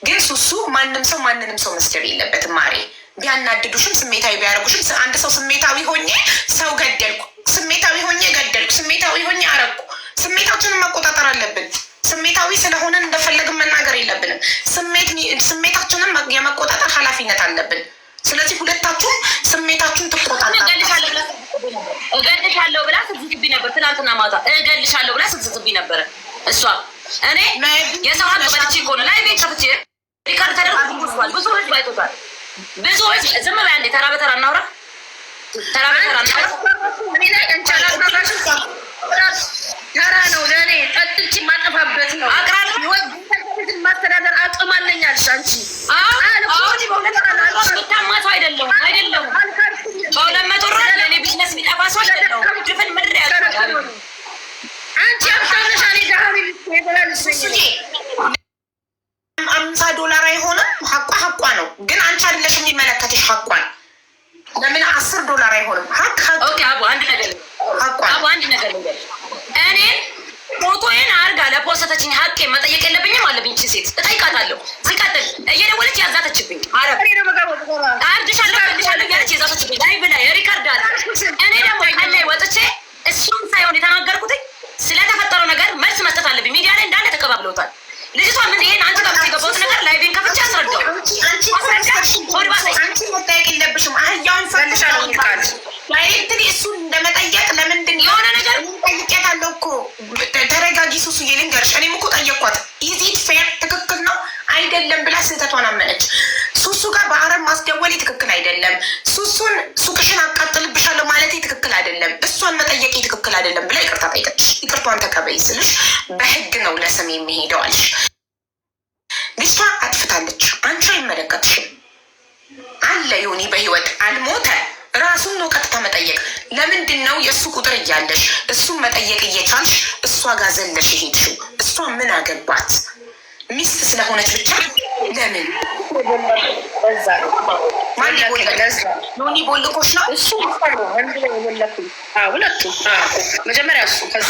ግን ሱሱ ማንንም ሰው መስደብ የለበትም ማሬ። ቢያናድዱሽም ስሜታዊ ቢያደርጉሽም አንድ ሰው ስሜታዊ ሆኜ ሰው ገደልኩ፣ ስሜታዊ ሆኜ ገደልኩ፣ ስሜታዊ ሆኜ አረኩ። ስሜታችንን መቆጣጠር አለብን። ስሜታዊ ስለሆነን እንደፈለግን መናገር የለብንም። ስሜታችንን የመቆጣጠር ኃላፊነት አለብን። ስለዚህ ሁለታችሁም ስሜታችሁን ትቆጣጠር። እገልሻለሁ ብላ ስትዝግብኝ ነበር። ትናንትና ማታ እገልሻለሁ ብላ ስትዝግብኝ ነበረ እሷ። እኔ የሰው ሀቅ በልቼ እኮ ነው ላይ ቤት ከፍቼ ሪካርድ ተደርጎ ተወስዷል። ብዙ ህዝብ አይቶታል። ብዙ ህዝብ ዝም በይ አንዴ፣ ተራ በተራ እናውራ። ተራ በተራ እናውራ። ተራ ነው ለእኔ ጠጥቼ ማጠፋበት ነው። ማስተዳደር አቅም አለኝ አልሽ አንቺ። ታማሰው አይደለም በሁለት መቶ ራ ለእኔ ቢዝነስ የሚጠፋ ሰው አይደለም። ድፍን ምድር ያለ አንቺ አምሳነሻ $50 አይሆንም። ሀቋ ነው። ግን አንቺ አይደለሽ የሚመለከትሽ ሀቋን። ለምን $10 አይሆንም? ኦኬ አቡ አንድ ነገር እኔ ፎቶዬን አርጋ ለፖስተችኝ ሀቄ መጠየቅ የለብኝም አለብኝ። እቺ ሴት እጠይቃታለሁ። ሲቀጥል እየደወለች ያዛተችብኝ አረብ አርድሻለሁ እያለች የዛተችብኝ ላይ ብላ የሪካርድ አለ። እኔ ደግሞ ቀን ላይ ወጥቼ እሱም ሳይሆን የተናገርኩትኝ ስለተፈጠረው ነገር መልስ መስጠት አለብኝ። ሚዲያ ላይ እንዳለ ተቀባብለውታል። ልጅቷ ምን ይሄን አንቺ ጋር የገባሁት ነገር ላይቬን ከፍቼ አስረዳው። አንቺ መጠየቅ የለብሽም። አህያውን ፈልሻለሁ ይልካል ዳይሬክትሊ እሱን እንደመጠየቅ ለምንድን የሆነ ነገር ጠይቄታለሁ እኮ ተረጋጊ ሱሱ ልንገርሽ። እኔም እኮ ጠየቅኳት ኢዚት ፌር ትክክል ነው አይደለም ብላ ስህተቷን አመነች። ሱሱ ጋር በአረብ ማስደወሌ ትክክል አይደለም፣ ሱሱን ሱቅሽን አቃጥልብሻለሁ ማለቴ ትክክል አይደለም፣ እሷን መጠየቄ ትክክል አይደለም ብላ ይቅርታ ጠይቀች። ይቅርቷን ተቀበይ ስልሽ በህግ ነው ለስም የሚሄደው አልሽ። ልጅቷ አጥፍታለች፣ አንቺ አይመለከትሽም አለ ዮኒ በህይወት አልሞተ። ራሱን ነው ቀጥታ መጠየቅ። ለምንድን ነው የእሱ ቁጥር እያለሽ እሱን መጠየቅ እየቻልሽ እሷ ጋር ዘለሽ ሄድሽው? እሷ ምን አገባት? ሚስት ስለሆነች ብቻ ለምን ዮኒ ቦልኮች ነው እሱ ሁለቱ መጀመሪያ እሱ ከዛ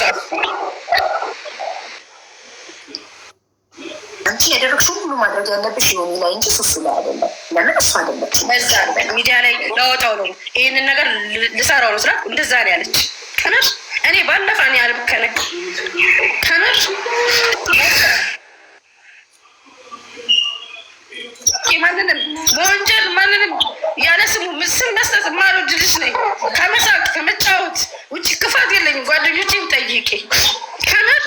አንቺ ያደረግሽው ሁሉ ማድረግ ያለብሽ ዮኒ ላይ እንጂ ሱሱ ላይ አይደለም። ለምን እሱ አይደለች በዛ ሚዲያ ላይ ለወጣው ነው ይህንን ነገር ልሰራው ነው ስላት እንደዛ ነው ያለች። ከምር እኔ ባለፈ እኔ አልብከነክ ከምር ማንንም በወንጀል ማንንም ያለ ስሙ ምስል መስጠት ማልወድ ልጅ ነኝ። ከመሳቅ ከመጫወት ውጭ ክፋት የለኝም። ጓደኞቼም ጠይቄ ከምር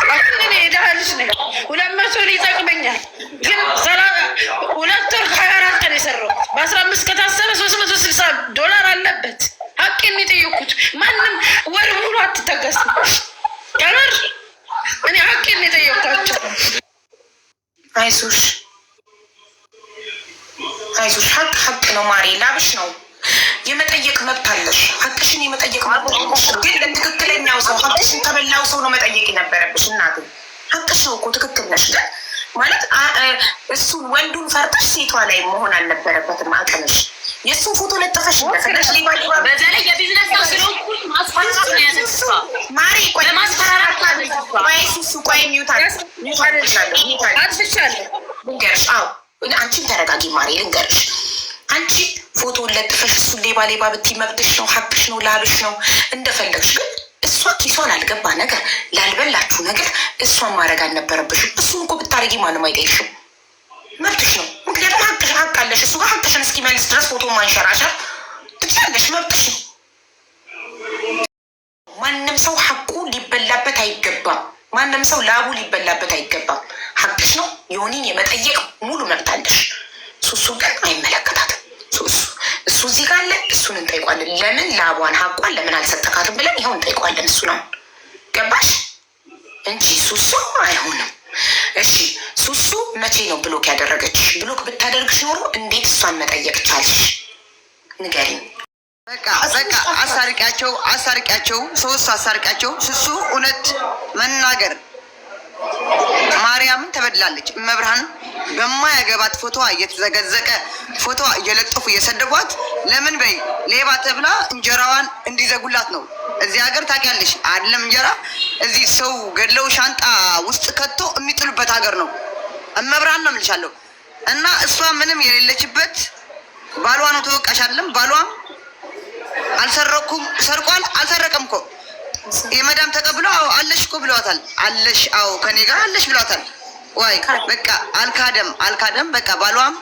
አሁን እኔ የደሃ ልጅ ነኝ። 200 ይጠቅመኛል። ግን 2 ወር 24 ቀን የሰራው በ15 ከታሰበ $360 አለበት። ሀቄን የጠየኩት ማንም ወር ሙሉ አትተገስም። ከምር እኔ ሀቄን የጠየኳቸው። አይዞሽ ሀቅ ነው ማሬ፣ ላብሽ ነው። የመጠየቅ መብት አለሽ። ሀቅሽን የመጠየቅ መብት አለሽ። ግን ለትክክለኛው ሰው ሀቅሽን ከበላው ሰው ነው መጠየቅ የነበረብሽ። እናት ሀቅሽ ነው እኮ ትክክል ነሽ። ግን ማለት እሱ ወንዱን ፈርተሽ ሴቷ ላይ መሆን አልነበረበትም። አቅምሽ የእሱን ፎቶ ለጥፈሽ እንደፈለሽ ሊባሊባ በዛ ላይ የቢዝነስ ሰው ስለሆንኩ ማስፈራራት ነው ያዘች ማሬ። ቆይ ለማስፈራራት ቆይ ሱሱ ቆይ ሚውታለሁ አትፍቻለሁ ልንገርሽ። አዎ አንቺን ተረጋጊ ማሬ ልንገርሽ። አንቺ ፎቶን ለጥፈሽ እሱን ሌባ ብትይ መብትሽ ነው፣ ሀቅሽ ነው፣ ላብሽ ነው እንደፈለግሽ። ግን እሷ ኪሷን አልገባ ነገር ላልበላችሁ ነገር እሷን ማድረግ አልነበረብሽም። እሱን እኮ ብታደርጊ ማንም አይጠይሽም፣ መብትሽ ነው። ምክንያቱም ሀቅ አለሽ። እሱ ጋር ሀቅሽን እስኪመልስ ድረስ ፎቶ ማንሸራሸር ትችላለሽ፣ መብትሽ ነው። ማንም ሰው ሀቁ ሊበላበት አይገባም። ማንም ሰው ላቡ ሊበላበት አይገባም። ሀቅሽ ነው። ዮኒን የመጠየቅ ሙሉ መብት አለሽ። ሱሱ ግን አይመለከታትም። እሱ እዚህ ጋር አለ፣ እሱን እንጠይቋለን። ለምን ላቧን ሀቋን ለምን አልሰጠካትም ብለን ይኸው እንጠይቋለን። እሱ ነው ገባሽ እንጂ ሱሱ አይሆንም። እሺ ሱሱ መቼ ነው ብሎክ ያደረገች? ብሎክ ብታደርግሽ ኖሮ እንዴት እሷን መጠየቅ ቻልሽ? ንገሪኝ። በቃ አሳርቂያቸው ሶስት አሳርቂያቸው። ሱሱ እውነት መናገር ማርያምን ተበድላለች። መብርሃን በማያገባት ፎቶ እየተዘገዘቀ ፎቶ እየለጠፉ እየሰደቧት ለምን በይ ሌባ ተብላ እንጀራዋን እንዲዘጉላት ነው። እዚህ ሀገር ታውቂያለሽ አይደለም? እንጀራ እዚህ ሰው ገድለው ሻንጣ ውስጥ ከቶ የሚጥሉበት ሀገር ነው። እመብርሃን ነው የምልሻለሁ። እና እሷ ምንም የሌለችበት ባሏ ነው ተወቃሽ አይደለም። ባሏም አልሰረኩም ሰርቋል አልሰረቀም እኮ የመዳም ተቀብሎ አለሽ እኮ ብለዋታል። አለሽ አዎ ከኔ ጋር አለሽ ብለዋታል። ወይ በቃ አልካደም በቃ ባሏም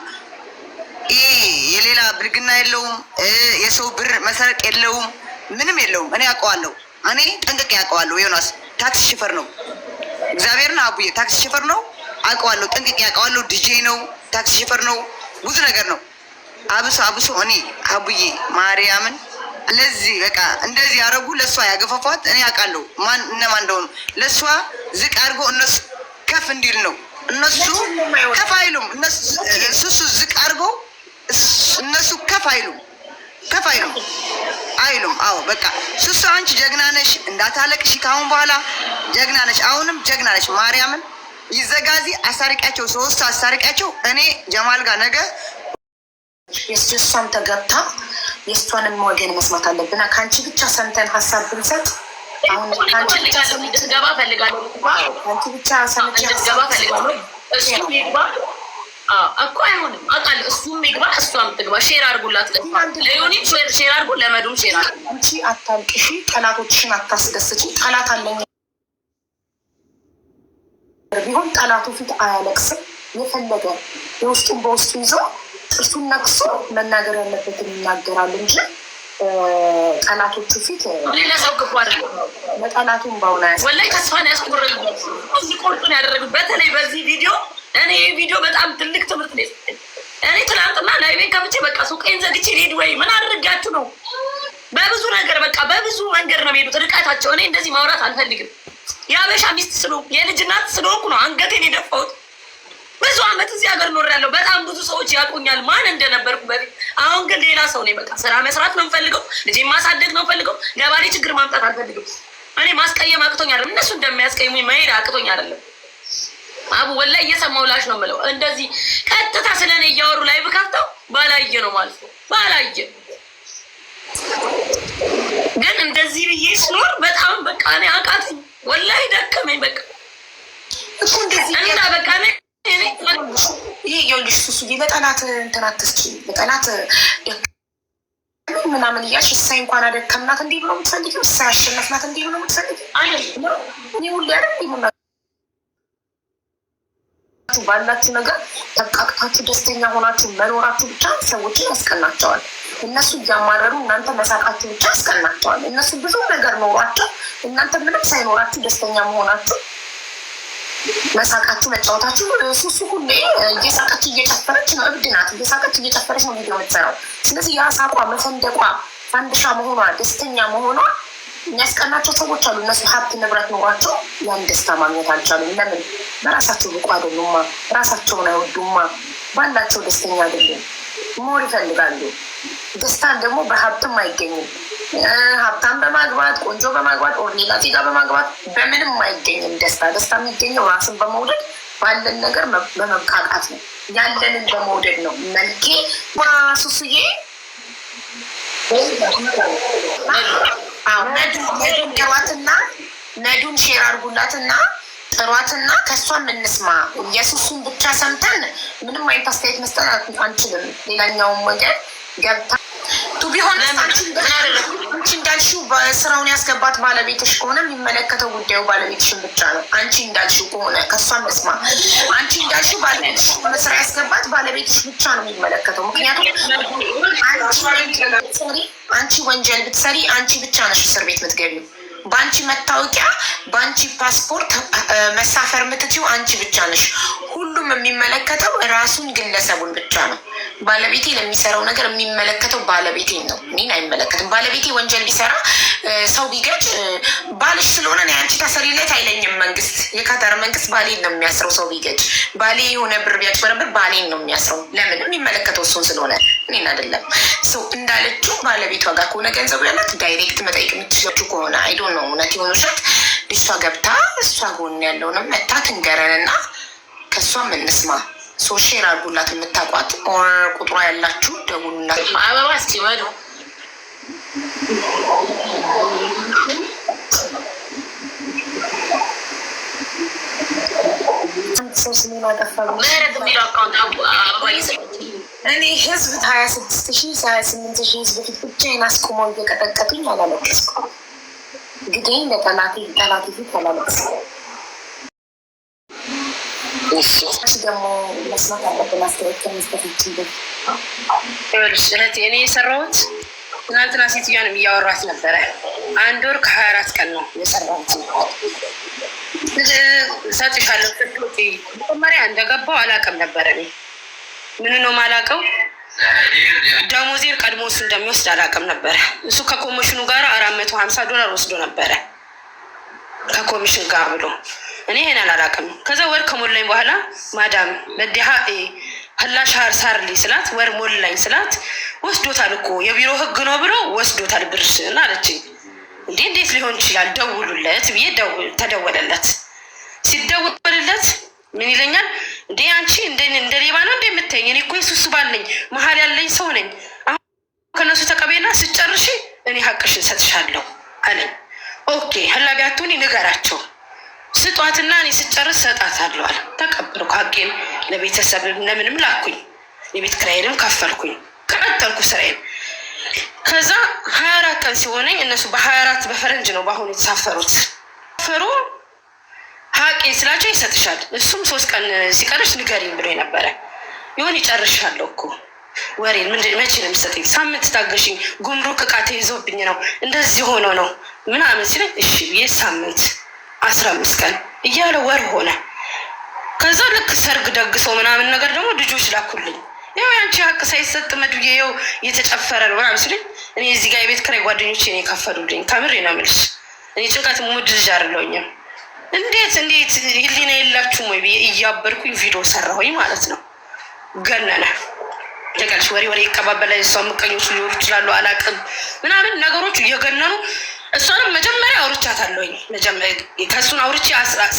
የሌላ ብልግና የለውም። የሰው ብር መሰረቅ የለውም። ምንም የለውም። እኔ አውቀዋለሁ። እኔ ጠንቅቄ አውቀዋለሁ። ዮናስ ታክሲ ሽፈር ነው። እግዚአብሔርን አቡዬ ታክሲ ሽፈር ነው አውቀዋለሁ። ጠንቅቄ አውቀዋለሁ። ዲጄ ነው። ታክሲ ሽፈር ነው። ብዙ ነገር ነው። አብሶ እኔ አቡዬ ማርያምን ለዚህ በቃ እንደዚህ ያደረጉ ለእሷ ያገፋፏት እኔ አውቃለሁ ማን እነማን እንደሆኑ። ለእሷ ዝቅ አድርጎ እነሱ ከፍ እንዲል ነው። እነሱ ከፍ አይሉም። እሱ ዝቅ አድርጎ እነሱ ከፍ አይሉም አይሉም። አዎ በቃ ሱሱ አንቺ ጀግና ነሽ፣ እንዳታለቅሽ። ካሁን በኋላ ጀግና ነሽ፣ አሁንም ጀግና ነሽ። ማርያምን ይዘጋዚ አሳርቂያቸው፣ ሶስት አሳርቂያቸው። እኔ ጀማል ጋር ነገ የእሷም ተገብታ የእሷንም ወገን መስማት አለብን። ከአንቺ ብቻ ሰምተን ሀሳብ ብንሰጥ አሁን ከአንቺ ብቻ እንድትገባ ፈልጋለሁ። ከአንቺ ብቻ ሰምቼ እንድትገባ ፈልጋለሁ። እሱም ይግባ እኮ አይሆንም አውቃለሁ። እሱም ይግባ እሷም ትግባ። ሼር አድርጉላት። ለዮኒም ሼር አድርጉ፣ ለመዱም ሼር አድርጉ። አንቺ አታልቅሺ፣ ጠላቶችሽን አታስደስቺ። ጠላት አለኝ ቢሆን ጠላቱ ፊት አያለቅስም። የፈለገ የውስጡን በውስጡ ይዞ እሱን ነቅሶ መናገር ያለበትን ይናገራል እንጂ ጠላቶቹ ፊት ሌላ ሰው ክፉ አይደለም። ለጠላቱን ባውና ወላሂ ተስፋን ያስቆረጡበት እንዲቆርጡን ያደረጉት። በተለይ በዚህ ቪዲዮ እኔ ቪዲዮ በጣም ትልቅ ትምህርት ነው። እኔ ትናንትና ላይቬን ከፍቼ በቃ ሱቄን ዘግቼ ሊሄድ ወይ ምን አድርጋችሁ ነው? በብዙ ነገር በቃ በብዙ መንገድ ነው የሚሄዱት ርቀታቸው። እኔ እንደዚህ ማውራት አልፈልግም። የአበሻ ሚስት ስለሆንኩ የልጅ እናት ስለሆንኩ ነው አንገቴን የደፋሁት። ብዙ አመት እዚህ ሀገር ኖሬያለሁ። በጣም ብዙ ሰዎች ያውቁኛል ማን እንደነበርኩ በፊት። አሁን ግን ሌላ ሰው ነኝ። በቃ ስራ መስራት ነው የምፈልገው፣ ልጄ ማሳደግ ነው የምፈልገው። ለባሌ ችግር ማምጣት አልፈልግም። እኔ ማስቀየም አቅቶኝ አይደለም፣ እነሱ እንደሚያስቀይሙኝ መሄድ አቅቶኝ አይደለም። አቡ ወላሂ እየሰማሁላሽ ነው የምለው። እንደዚህ ቀጥታ ስለኔ እያወሩ ላይ ብከፍተው ባላየ ነው ማለት ነው። ባላየ ግን እንደዚህ ብዬ ስኖር በጣም በቃ እኔ አቃተኝ፣ ወላሂ ደከመኝ። በቃ እኮ እንደዚህ እና በቃ እኔ ይሄ የውልሽ ሱሱ ለጠላት እንትን አትስጪ። ለጠላት ምናምን እያልሽ እሳይ እንኳን አደከምናት እንዲህ ብሎ የምትፈልጊው እሳይ አሸነፍናት እንዲህ ብሎ የምትፈልጊው አይደለም። እኔ ሁሌ አይደል ባላችሁ ነገር ተቃቅታችሁ ደስተኛ ሆናችሁ መኖራችሁ ብቻ ሰዎችን ያስቀናቸዋል። እነሱ እያማረሩ እናንተ መሳቃችሁ ብቻ ያስቀናቸዋል። እነሱ ብዙ ነገር ኖሯቸው እናንተ ምንም ሳይኖራችሁ ደስተኛ መሆናችሁ መሳቃችሁ መጫወታችሁ። ሱሱ ሁሌ እየሳቀች እየጨፈረች ነው። እብድ ናት። እየሳቀች እየጨፈረች ነው ቪዲዮ የምትሰራው። ስለዚህ ያ ሳቋ መፈንደቋ ፋንድሻ መሆኗ ደስተኛ መሆኗ የሚያስቀናቸው ሰዎች አሉ። እነሱ ሀብት ንብረት ኖሯቸው ያን ደስታ ማግኘት አልቻሉም። ለምን? በራሳቸው ብቁ አይደሉማ። ራሳቸውን አይወዱማ። ባላቸው ደስተኛ አይደሉም። ሞር ይፈልጋሉ። ደስታን ደግሞ በሀብትም አይገኝም። ሀብታም በማግባት ቆንጆ በማግባት ኦር ሌላ ዜጋ በማግባት በምንም አይገኝም ደስታ። ደስታ የሚገኘው ራስን በመውደድ ባለን ነገር በመብቃቃት ነው። ያለንን በመውደድ ነው። መልኬ ሱሱዬ ነዱን ጥሯትና ነዱን ሼር አድርጉላትና ጥሯትና ከእሷም እንስማ። የሱሱን ብቻ ሰምተን ምንም አይነት አስተያየት መስጠት አንችልም። ሌላኛውም ወገን ገብታ ቢሆን አንቺ እንዳልሽው በስራውን ያስገባት ባለቤትሽ ከሆነ የሚመለከተው ጉዳዩ ባለቤትሽን ብቻ ነው። አንቺ እንዳልሽው ከሆነ ከእሷም እንስማ። አንቺ እንዳልሽው ባለቤትሽ ስራ ያስገባት ባለቤትሽ ብቻ ነው የሚመለከተው። ምክንያቱም አንቺ ወንጀል ብትሰሪ አንቺ ብቻ ነሽ እስር ቤት የምትገቢው። በአንቺ መታወቂያ በአንቺ ፓስፖርት መሳፈር የምትችው አንቺ ብቻ ነሽ። ሁሉም የሚመለከተው ራሱን ግለሰቡን ብቻ ነው። ባለቤቴ ለሚሰራው ነገር የሚመለከተው ባለቤቴን ነው፣ እኔን አይመለከትም። ባለቤቴ ወንጀል ቢሰራ ሰው ቢገጭ ባልሽ ስለሆነ አንቺ ታሰሪለት አይለኝም መንግስት። የካታር መንግስት ባሌን ነው የሚያስረው። ሰው ቢገጭ ባሌ የሆነ ብር ቢያጭበረብር ባሌን ነው የሚያስረው። ለምን? የሚመለከተው እሱን ስለሆነ እኔን አይደለም። ሰው እንዳለችው ባለቤቷ ጋር ከሆነ ገንዘቡ ያላት ዳይሬክት መጠየቅ የምትችለችው ከሆነ አይዶ ነው እውነት የሆነ ውሸት እሷ ገብታ እሷ ጎን ያለውንም መታ ትንገረንና ከእሷም እንስማ። ሼር አድርጉላት። የምታውቋት ቁጥሯ ያላችሁ ደውሉላት። አበባ እስኪ በሉ ሰው ስሜን አጠፋ። ምህረት የሚለው አካውንት እኔ ህዝብ 26,000 28,000 ህዝብ ፊት ብቻዬን አስቆመው እየቀጠቀጡኝ አላለቀስኩም። እንግዲህ ለጠላቴ ፊት አላለቀስኩም። ደግሞ መስማት አለብን። አስተያየት ከመስጠታችን በፊት እኔ የሰራሁት ትናንትና ሴትዮዋንም እያወራት ነበረ። 1 ወር ከ24 ቀን ነው የሰራሁት። ሰጥሻለሁ ስትወጪ መጀመሪያ እንደገባው አላውቅም ነበረ። እኔ ምን ነው የማላውቀው፣ ደሞዜን ቀድሞ እሱ እንደሚወስድ አላውቅም ነበረ። እሱ ከኮሚሽኑ ጋር $450 ወስዶ ነበረ ከኮሚሽን ጋር ብሎ፣ እኔ ይሄን አላውቅም። ከዛ ወር ከሞላኝ በኋላ ማዳም ለዲሃ ህላሻር ሳርሊ ስላት ወር ሞላኝ ስላት ወስዶታል እኮ የቢሮ ህግ ነው ብሎ ወስዶታል ብርሽን አለችኝ። እንዴት ሊሆን ይችላል? ደውሉለት ብዬ ተደወለለት። ሲደወልለት ምን ይለኛል? እንዴ አንቺ እንደ ሌባ ነው እንደምትይኝ? እኔ እኮ የሱስ ባል ነኝ፣ መሀል ያለኝ ሰው ነኝ። አሁን ከነሱ ተቀበይና ስጨርሽ እኔ ሀቅሽን ሰጥሻለሁ አለኝ። ኦኬ ህላቢያቱን ንገራቸው ስጧትና እኔ ስጨርስ ሰጣታለሁ አለ። ተቀበልኩ። ሀቄን ለቤተሰብ ለምንም ላኩኝ፣ የቤት ኪራይንም ከፈልኩኝ፣ ቀጠልኩ ስራዬን። ከዛ 24 ቀን ሲሆነኝ እነሱ በ24 በፈረንጅ ነው በአሁኑ የተሳፈሩት። ፈሩ ሀቄ ስላቸው ይሰጥሻል፣ እሱም 3 ቀን ሲቀርሽ ንገሪኝ ብሎ ነበረ። ይሆን ይጨርሻለሁ እኮ ወሬን መቼ ነው የሚሰጠኝ? ሳምንት ታገሽኝ፣ ጉምሩክ እቃ ተይዞብኝ ነው እንደዚህ ሆኖ ነው ምናምን ሲለኝ እሺ ብዬ ሳምንት 15 ቀን እያለ ወር ሆነ። ከዛ ልክ ሰርግ ደግሰው ምናምን ነገር ደግሞ ልጆች ላኩልኝ። ያው ያንቺ ሀቅ ሳይሰጥ መድዬ ያው እየተጨፈረ ነው ምናምን ሲለኝ እኔ እዚህ ጋር የቤት ኪራይ ጓደኞቼ ነው የከፈሉልኝ። ከምሬ ነው የምልሽ። እኔ ጭንቀት ሙድ ልጅ አይደለሁኝም። እንዴት ህሊና የላችሁም ወይ ብዬ እያበርኩኝ ቪዲዮ ሰራሁኝ ማለት ነው። ገነነ ለቀልሽ ወሬ ይቀባበላል። እሷ ምቀኞች ሊሆኑ ይችላሉ አላውቅም ምናምን ነገሮቹ እየገነኑ እሷንም መጀመሪያ አውርቻታለሁኝ። ከእሱን አውርቼ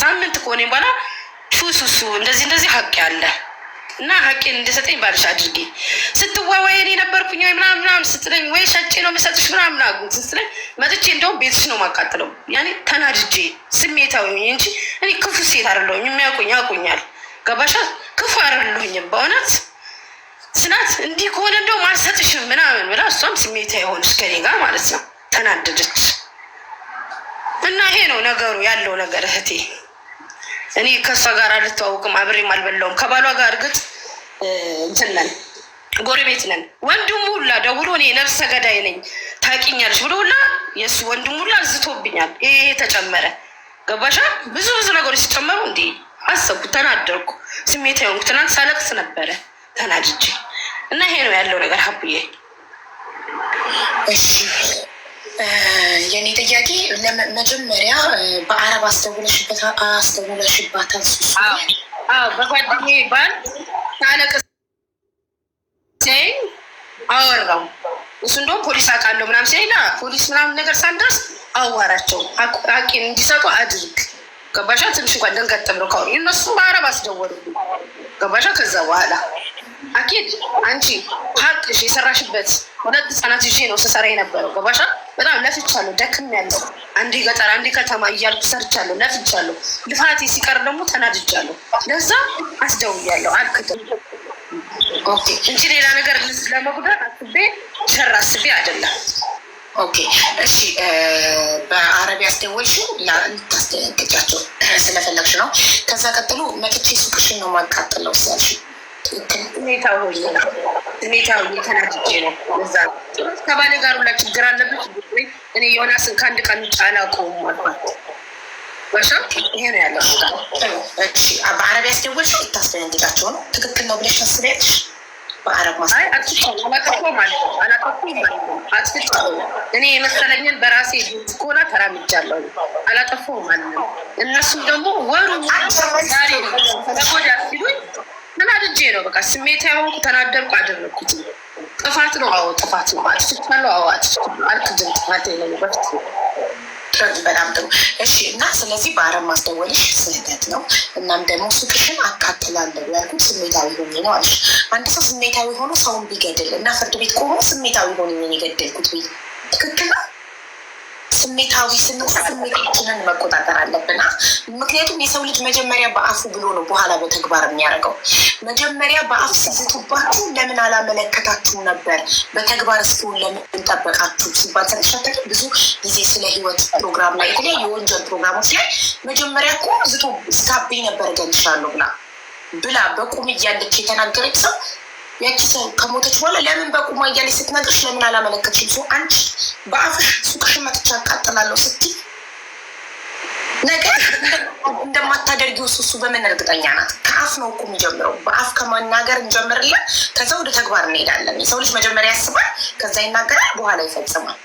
ሳምንት ከሆነ በኋላ ሹሱሱ እንደዚህ ሀቅ ያለ እና ሀቄን እንደሰጠኝ ባልሽ አድርጌ ስትዋዋይ እኔ ነበርኩኝ ወይ ምናምን ስትለኝ ወይ ሸጬ ነው የምሰጥሽ ምናምን ስትለኝ መጥቼ እንደውም ቤትሽ ነው ማቃጥለው። ያኔ ተናድጄ ስሜታዊ እንጂ እኔ ክፉ ሴት አይደለሁኝ። የሚያውቁኝ ያውቁኛል። ገባሻ? ክፉ አይደለሁኝም በእውነት ስናት እንዲህ ከሆነ እንደውም አልሰጥሽም ምናምን ብላ እሷም ስሜታዊ ሆነች ከኔ ጋር ማለት ነው። ተናደደች እና ይሄ ነው ነገሩ ያለው ነገር እህቴ። እኔ ከእሷ ጋር አልተዋውቅም፣ አብሬም አልበላውም። ከባሏ ጋር እርግጥ እንትን ነን፣ ጎረቤት ነን። ወንድሙ ሁላ ደውሎ እኔ ነፍሰ ገዳይ ነኝ ታውቂኛለሽ ብሎ ሁላ የእሱ ወንድሙ ሁላ ዝቶብኛል። ይሄ ተጨመረ። ገባሻ? ብዙ ነገሮች ሲጨመሩ እንዲ አሰብኩ፣ ተናደርኩ፣ ስሜት ሆንኩ። ትናንት ሳለቅስ ነበረ ተናድጄ እና ይሄ ነው ያለው ነገር ሀብዬ። እሺ የኔ ጥያቄ መጀመሪያ በአረብ አስተውለሽባታል? በጓደኛዬ ባል ሳለቅስ አወራው። እሱ እንደውም ፖሊስ አውቃለሁ ምናምን ሲላ ፖሊስ ምናምን ነገር ሳንደርስ አዋራቸው ሀቄን እንዲሰጡ አድርግ። ገባሻ? ትንሽ እንኳን ደንገጥ ብሎ ካወሩ እነሱ በአረብ አስደወሉልኝ። ገባሻ? ከዛ በኋላ አኪድ አንቺ ሀቅሽ የሰራሽበት 2 ህጻናት ይዤ ነው ስሰራ የነበረው። ገባሻ? በጣም ለፍቻለሁ፣ ደክሜያለሁ። አንዴ ገጠር አንዴ ከተማ እያልኩ ሰርቻለሁ፣ ለፍቻለሁ። ልፋቴ ሲቀር ደግሞ ተናድጃለሁ። ለዛ አስደውያለሁ፣ አልክድም እንጂ ሌላ ነገር ለመጉዳት አስቤ ሸር አስቤ አይደለም። ኦኬ እሺ። በአረብ ያስደወልሽው ልታስደነግጫቸው ስለፈለግሽ ነው። ከዛ ቀጥሎ መጥቼ ሱቅሽን ነው ማቃጠለው ሲያልሽ ስሜታዊ ተናድጄ ነው። እዛ ከባሌ ጋር ሁላ ችግር አለብሽ። እኔ ዮናስን ከአንድ ቀን ውጭ አላውቀውም አልኳት። በሻ ይሄ ነው ያለው። እሺ በአረብ ያስደወልሽው ልታስደነግጫቸው ነው። ትክክል ነው ብለሽ ታስቢያለሽ? በአረብ እኔ የመሰለኝን በራሴ ከሆነ ተራምጃለሁ። አላጠፋሁም ማለት ነው። እነሱም ደግሞ ወሩ ዛሬ ተጎዳ ሲሉኝ ተናድጄ ነው። በቃ ስሜት ያሆንኩ ተናደርኩ፣ አደረግኩት። ጥፋት ነው። አዎ ጥፋት ነው። አጥፍቻለሁ። አዎ አጥፍቻለሁ። አልክድም። ጥፋት የለኝ በፊት በጣም ጥሩ። እሺ እና ስለዚህ በአረብ ማስደወልሽ ስህተት ነው። እናም ደግሞ ሱቅሽን አቃጥላለሁ ያልኩት ስሜታዊ ሆኜ ነው አልሽ። አንድ ሰው ስሜታዊ ሆኖ ሰውን ቢገድል እና ፍርድ ቤት ቆሞ ስሜታዊ ሆኜ ነው የገደልኩት ቢል ትክክል ነው? ስሜታዊ ስሜታችንን መቆጣጠር አለብን። ምክንያቱም የሰው ልጅ መጀመሪያ በአፉ ብሎ ነው በኋላ በተግባር የሚያደርገው። መጀመሪያ በአፍ ሲዝቱባችሁ ለምን አላመለከታችሁም ነበር? በተግባር እስኪሆን ለምን ጠበቃችሁ ሲባል ተነሻተል ብዙ ጊዜ ስለ ህይወት ፕሮግራም ላይ የተለያዩ የወንጀል ፕሮግራሞች ላይ መጀመሪያ እኮ ዝቶ ስታቤ ነበር እገልሻለሁ ብላ በቁም እያለች የተናገረች ሰው ያቺ ሰው ከሞተች በኋላ ለምን በቁማ እያለች ስትነግርሽ ለምን አላመለከትሽም? ሰው አንቺ በአፍሽ ሱቅሽን መጥቻ አቃጥላለሁ ስትይ ነገር እንደማታደርጊው እሱ በምን እርግጠኛ ናት? ከአፍ ነው እኮ የሚጀምረው። በአፍ ከመናገር እንጀምርለን፣ ከዛ ወደ ተግባር እንሄዳለን። የሰው ልጅ መጀመሪያ ያስባል፣ ከዛ ይናገራል፣ በኋላ ይፈጽማል።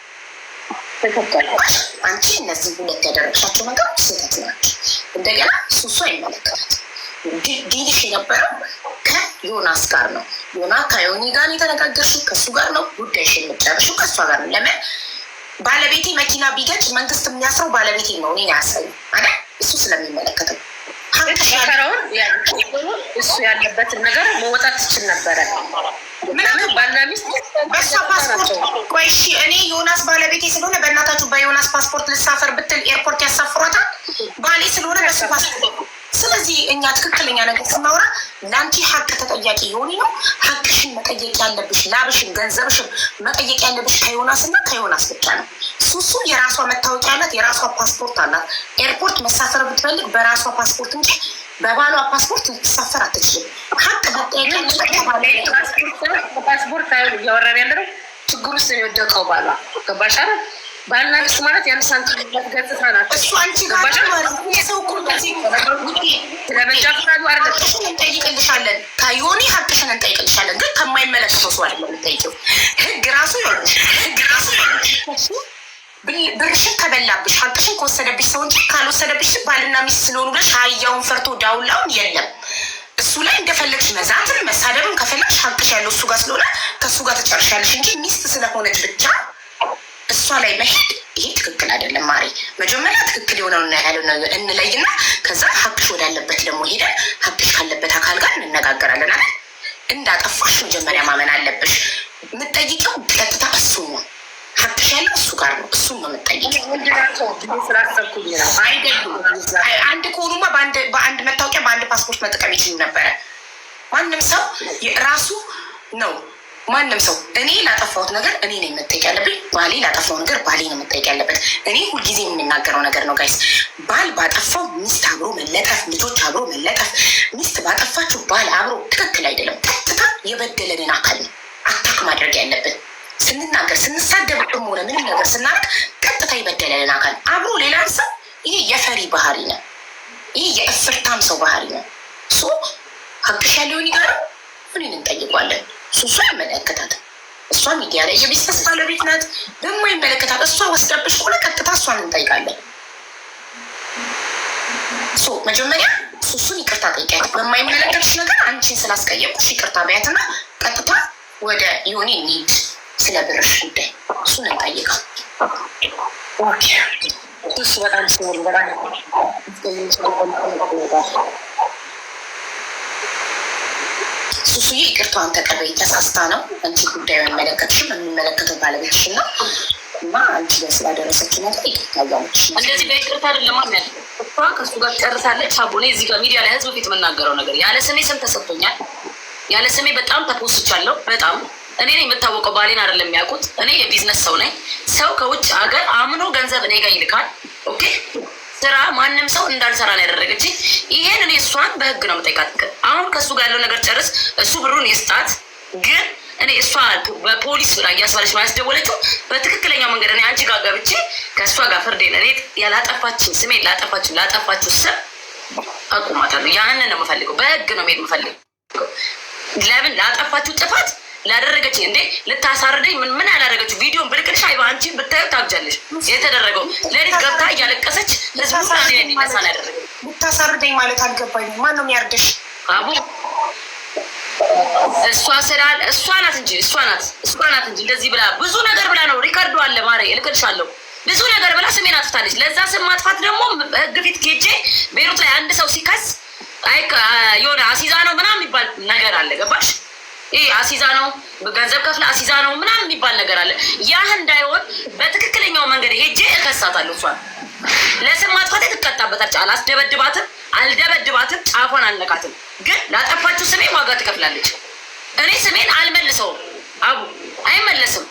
አንቺ እነዚህ ሁለት ያደረግሻቸው ነገሮች ስህተት ናቸው። እንደገና እሱ አይመለከታት። ዲልሽ የነበረው ከዮናስ ጋር ነው። ዮና ከዮኒ ጋር የተነጋገርሽው ከእሱ ጋር ነው። ጉዳይሽ የምትጨርሽው ከእሷ ጋር ነው። ለምን ባለቤቴ መኪና ቢገጭ መንግስት የሚያስረው ባለቤቴ ነው፣ እኔ ያሳዩ አለ እሱ ስለሚመለከተው ሀከራውን እሱ ያለበትን ነገር መወጣት ትችል ነበረ። ምናምን ባልና ሚስት በእሷ ፓስፖርት ቆይ እሺ፣ እኔ ዮናስ ባለቤቴ ስለሆነ በእናታችሁ በዮናስ ፓስፖርት ልሳፈር ብትል ኤርፖርት ያሳፍሯታል። ባሌ ስለሆነ በሱ ፓስፖርት። ስለዚህ እኛ ትክክለኛ ነገር ስናወራ ለአንቺ ሀቅ ተጠያቂ የሆነ ነው። ሀቅሽን መጠየቅ ያለብሽ ላብሽን ገንዘብሽን መጠየቅ ያለብሽ ከዮናስ እና ከዮናስ ብቻ ነው። ሱሱ የራሷ መታወቂያ አላት፣ የራሷ ፓስፖርት አላት። ኤርፖርት መሳፈር ብትፈልግ በራሷ ፓስፖርት እንጂ በባሏ ፓስፖርት ልትሳፈር አትችልም። ሀቅ መጠየቅ ፓስፖርት እያወራን ያለ ነው። ችግር ውስጥ የወደቀው ባሏ ገባሽ አይደል? ባልና ሚስት ማለት ያን ሳንቲም ገጽታ ናቸው። እሱ አንቺ ጋር የሰው ስለመንጃ ፍቃዱ ሀቅሽን እንጠይቅልሻለን፣ ከዮኒ ሀቅሽን እንጠይቅልሻለን። ግን ከማይመለከተው ሰው አይደለም የምንጠይቀው። ህግ ራሱ ብርሽን ከበላብሽ ሀቅሽን ከወሰደብሽ ሰው እንጂ ካልወሰደብሽ ባልና ሚስት ስለሆኑ ብለሽ አህያውን ፈርቶ ዳውላውን የለም። እሱ ላይ እንደፈለግሽ መዛትን መሳደብን ከፈለግሽ ሀቅሽ ያለው እሱ ጋር ስለሆነ ከእሱ ጋር ተጨርሻለሽ እንጂ ሚስት ስለሆነች ብቻ እሷ ላይ መሄድ ይሄ ትክክል አይደለም። ማሪ መጀመሪያ ትክክል የሆነውን ያለው እንለይና ከዛ ሀቅሽ ወዳለበት ደግሞ ሄደን ሀቅሽ ካለበት አካል ጋር እንነጋገራለን አይደል? እንዳጠፋሽ መጀመሪያ ማመን አለብሽ። የምትጠይቀው ቀጥታ እሱ ነው። ሀቅሽ ያለው እሱ ጋር ነው። እሱን ነው የምትጠይቀው። አንድ ከሆኑማ በአንድ መታወቂያ በአንድ ፓስፖርት መጠቀም ይችሉ ነበረ። ማንም ሰው ራሱ ነው። ማንም ሰው እኔ ላጠፋሁት ነገር እኔ ነው መጠየቅ ያለብኝ። ባሌ ላጠፋው ነገር ባሌ ነው መጠየቅ ያለበት። እኔ ሁልጊዜ የምናገረው ነገር ነው ጋይስ። ባል ባጠፋው ሚስት አብሮ መለጠፍ፣ ልጆች አብሮ መለጠፍ፣ ሚስት ባጠፋችሁ ባል አብሮ ትክክል አይደለም። ቀጥታ የበደለንን አካል ነው አታክ ማድረግ ያለብን። ስንናገር ስንሳደብም ሆነ ምንም ነገር ስናደርግ ቀጥታ የበደለንን አካል አብሮ ሌላን ሰው ይሄ የፈሪ ባህሪ ነው። ይሄ የእፍርታም ሰው ባህሪ ነው። ሀቅሽ ያለውን ይጋር እኔን እንጠይቋለን። እሷ ይመለከታት። እሷ ሚዲያ ላይ የቢዝነስ ባለቤት ናት። ደግሞ ይመለከታት። እሷ ወስዳብሽ ከሆነ ቀጥታ እሷን እንጠይቃለን። መጀመሪያ እሱን ይቅርታ ጠይቂያት። በማይመለከትሽ ነገር አንቺን ስላስቀየምኩሽ ይቅርታ በያትና ቀጥታ ወደ ዮኒ እንሂድ። ስለ ብርሽ ጉዳይ እሱን እንጠይቃ። እሱ በጣም ሲሆን በጣም ሱሱዬ ይቅርታዋን ተቀበይ። ተሳስታ ነው። አንቺ ጉዳዩ የሚመለከትሽም የሚመለከተው ባለቤትሽ ነው እና አንቺ ላይ ስላደረሰችው ነገር ይቅርታ እያለች እንደዚህ በይቅርታ አይደለም ማለት እሷ ከእሱ ጋር ጨርሳለች። አቦኔ እዚህ ጋር ሚዲያ ላይ ህዝብ ፊት የምናገረው ነገር ያለ ስሜ ስም ተሰጥቶኛል። ያለ ስሜ በጣም ተፖስቻለሁ። በጣም እኔ ነኝ የምታወቀው። ባሌን አይደለም የሚያውቁት። እኔ የቢዝነስ ሰው ነኝ። ሰው ከውጭ ሀገር አምኖ ገንዘብ እኔ ጋር ይልካል። ኦኬ ስራ ማንም ሰው እንዳልሰራ ነው ያደረገች። ይሄን እኔ እሷን በህግ ነው የምጠይቃት። አሁን ከእሱ ጋር ያለው ነገር ጨርስ። እሱ ብሩን ይስጣት። ግን እኔ እሷ በፖሊስ ብላ እያስባለች ነው ያስደወለችው። በትክክለኛው መንገድ እኔ አንቺ ጋር ገብቼ ከእሷ ጋር ፍርዴን እኔ ያላጠፋችን ስሜ ላጠፋችሁ ስም አቁማታለሁ። ያንን ነው የምፈልገው። በህግ ነው መሄድ የምፈልገው። ለምን ላጠፋችሁ ጥፋት ላደረገች እንዴ ልታሳርደኝ ምን ያላደረገችው ቪዲዮን ብልክልሽ አይባ አንቺ ብታዩ ታብጃለሽ። የተደረገው ሌሊት ገብታ እያለቀሰች ህዝቡ እንዲነሳ ነው ያደረገው። ልታሳርደኝ ማለት አልገባኝም። ማን ነው የሚያርድሽ? አቡ እሷ ናት እንጂ እንደዚህ ብላ ብዙ ነገር ብላ ነው። ሪከርዶ አለ ማሬ እልክልሻለሁ። ብዙ ነገር ብላ ስሜን አጥፍታለች። ለዛ ስም ማጥፋት ደግሞ ህግ ፊት ኬጄ ቤሩት ላይ አንድ ሰው ሲከስ የሆነ አሲዛ ነው ምናምን የሚባል ነገር አለ። ገባሽ? ይሄ አሲዛ ነው ገንዘብ ከፍለ አሲዛ ነው ምናምን የሚባል ነገር አለ። ያህ እንዳይሆን በትክክለኛው መንገድ ሄጄ እከሳታለሁ። እሷን ለስም ማጥፋት ትቀጣበታለች። አላስደበድባትም፣ አልደበድባትም፣ ጫፏን አልነካትም። ግን ላጠፋችሁ ስሜ ዋጋ ትከፍላለች። እኔ ስሜን አልመልሰውም። አቡ አይመለስም።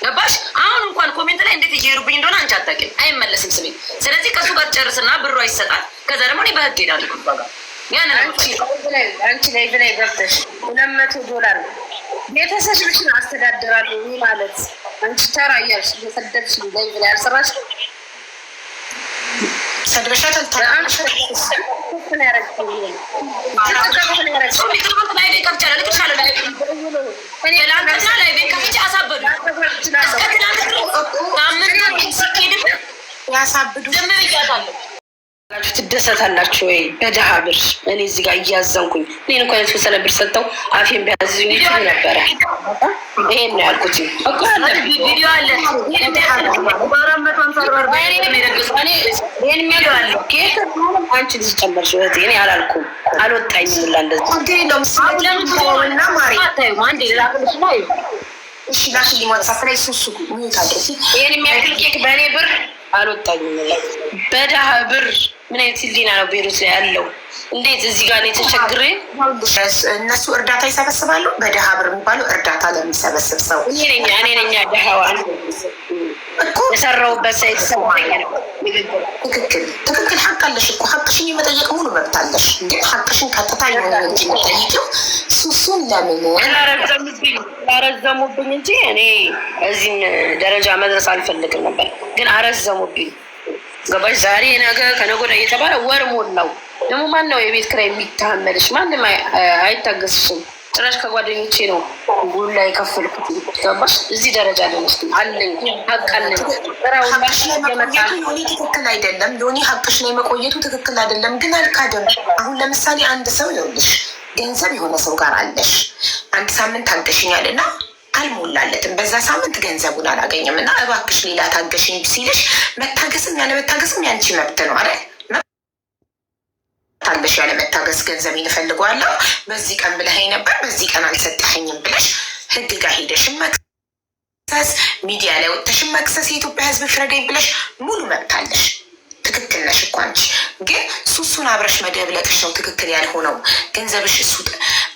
ገባሽ? አሁን እንኳን ኮሜንት ላይ እንዴት እየሄዱብኝ እንደሆነ አንቺ አታውቂም። አይመለስም ስሜ። ስለዚህ ከእሱ ጋር ትጨርስና ብሯ ይሰጣል። ከዛ ደግሞ እኔ በህግ ሄዳለሁ ከእሷ ጋር። ያንን አንቺ ላይ ብላይ ገብተሽ $200 ቤተሰብሽን አስተዳድራለሁ ማለት አንቺ ተራ እያልሽ እየሰደብሽ ላይ ብላይ አልሰራሽ ሰድበሻት ያሳብዱ ትደሰታላችሁ ወይ? በድሃ ብር እኔ እዚህ ጋር እያዘንኩኝ እኔን እንኳን የተወሰነ ብር ሰጥተው አፌን ቢያዝኝ ይችል ነበረ። ይሄን ነው ያልኩት። ቪዲዮ አለ አንቺ ልጅ ጨመርሽ እህቴ። እኔ አላልኩም አልወጣኝም ሁላ እንደዚህ ይሄን የሚያክል ኬክ በእኔ ብር አልወጣኝም። በድሃ ብር ምን አይነት ህሊና ነው ቤሩት ላይ ያለው? እንዴት እዚህ ጋር ነው ተቸግሬ? እነሱ እርዳታ ይሰበስባሉ። በድሃ ብር የሚባለው እርዳታ ለሚሰበስብ ሰው እኔ ነኝ ድሃዋ እኮ የሰራሁበት ሳይት ሰው ትክክል ሀቅ አለሽ እኮ። ሀቅሽን የመጠየቅ ሙሉ መብት አለሽ። ግን ሀቅሽን ቀጥታ የሆነ እንጂ የምጠይቂው ሱሱን ለምን አረዘሙብኝ እንጂ እኔ እዚህም ደረጃ መድረስ አልፈልግም ነበር። ግን አረዘሙብኝ። ገባሽ? ዛሬ ነገ ከነገ ወዲያ እየተባለ ወር ሞላው። ደግሞ ማን ነው የቤት ኪራይ የሚታመልሽ? ማንም አይታገስሽም። ጭራሽ ከጓደኞቼ ነው ጉላ የከፈልኩት። ገባሽ? እዚህ ደረጃ አለኝ ሀቅ አለኝ። ትክክል አይደለም ሎኒ፣ ሀቅሽ ላይ መቆየቱ ትክክል አይደለም። ግን አልካደም። አሁን ለምሳሌ አንድ ሰው ይኸውልሽ ገንዘብ የሆነ ሰው ጋር አለሽ፣ አንድ ሳምንት ታገሽኛል እና አልሞላለትም። በዛ ሳምንት ገንዘቡን አላገኘም እና እባክሽ ሌላ ታገሽኝ ሲልሽ መታገስም ያለ መታገስም ያንቺ መብት ነው አይደል? ታለሽ ያለ መታገስ ገንዘብ ይፈልገዋለሁ በዚህ ቀን ብለኸኝ ነበር በዚህ ቀን አልሰጠኸኝም ብለሽ ህግ ጋር ሄደሽም መክሰስ፣ ሚዲያ ላይ ወጥተሽም መክሰስ፣ የኢትዮጵያ ሕዝብ ፍረደኝ ብለሽ ሙሉ መብት አለሽ። ትክክል ነሽ እኮ አንቺ። ግን ሱሱን አብረሽ መደብለቅሽ ነው ትክክል ያልሆነው። ገንዘብሽ እሱ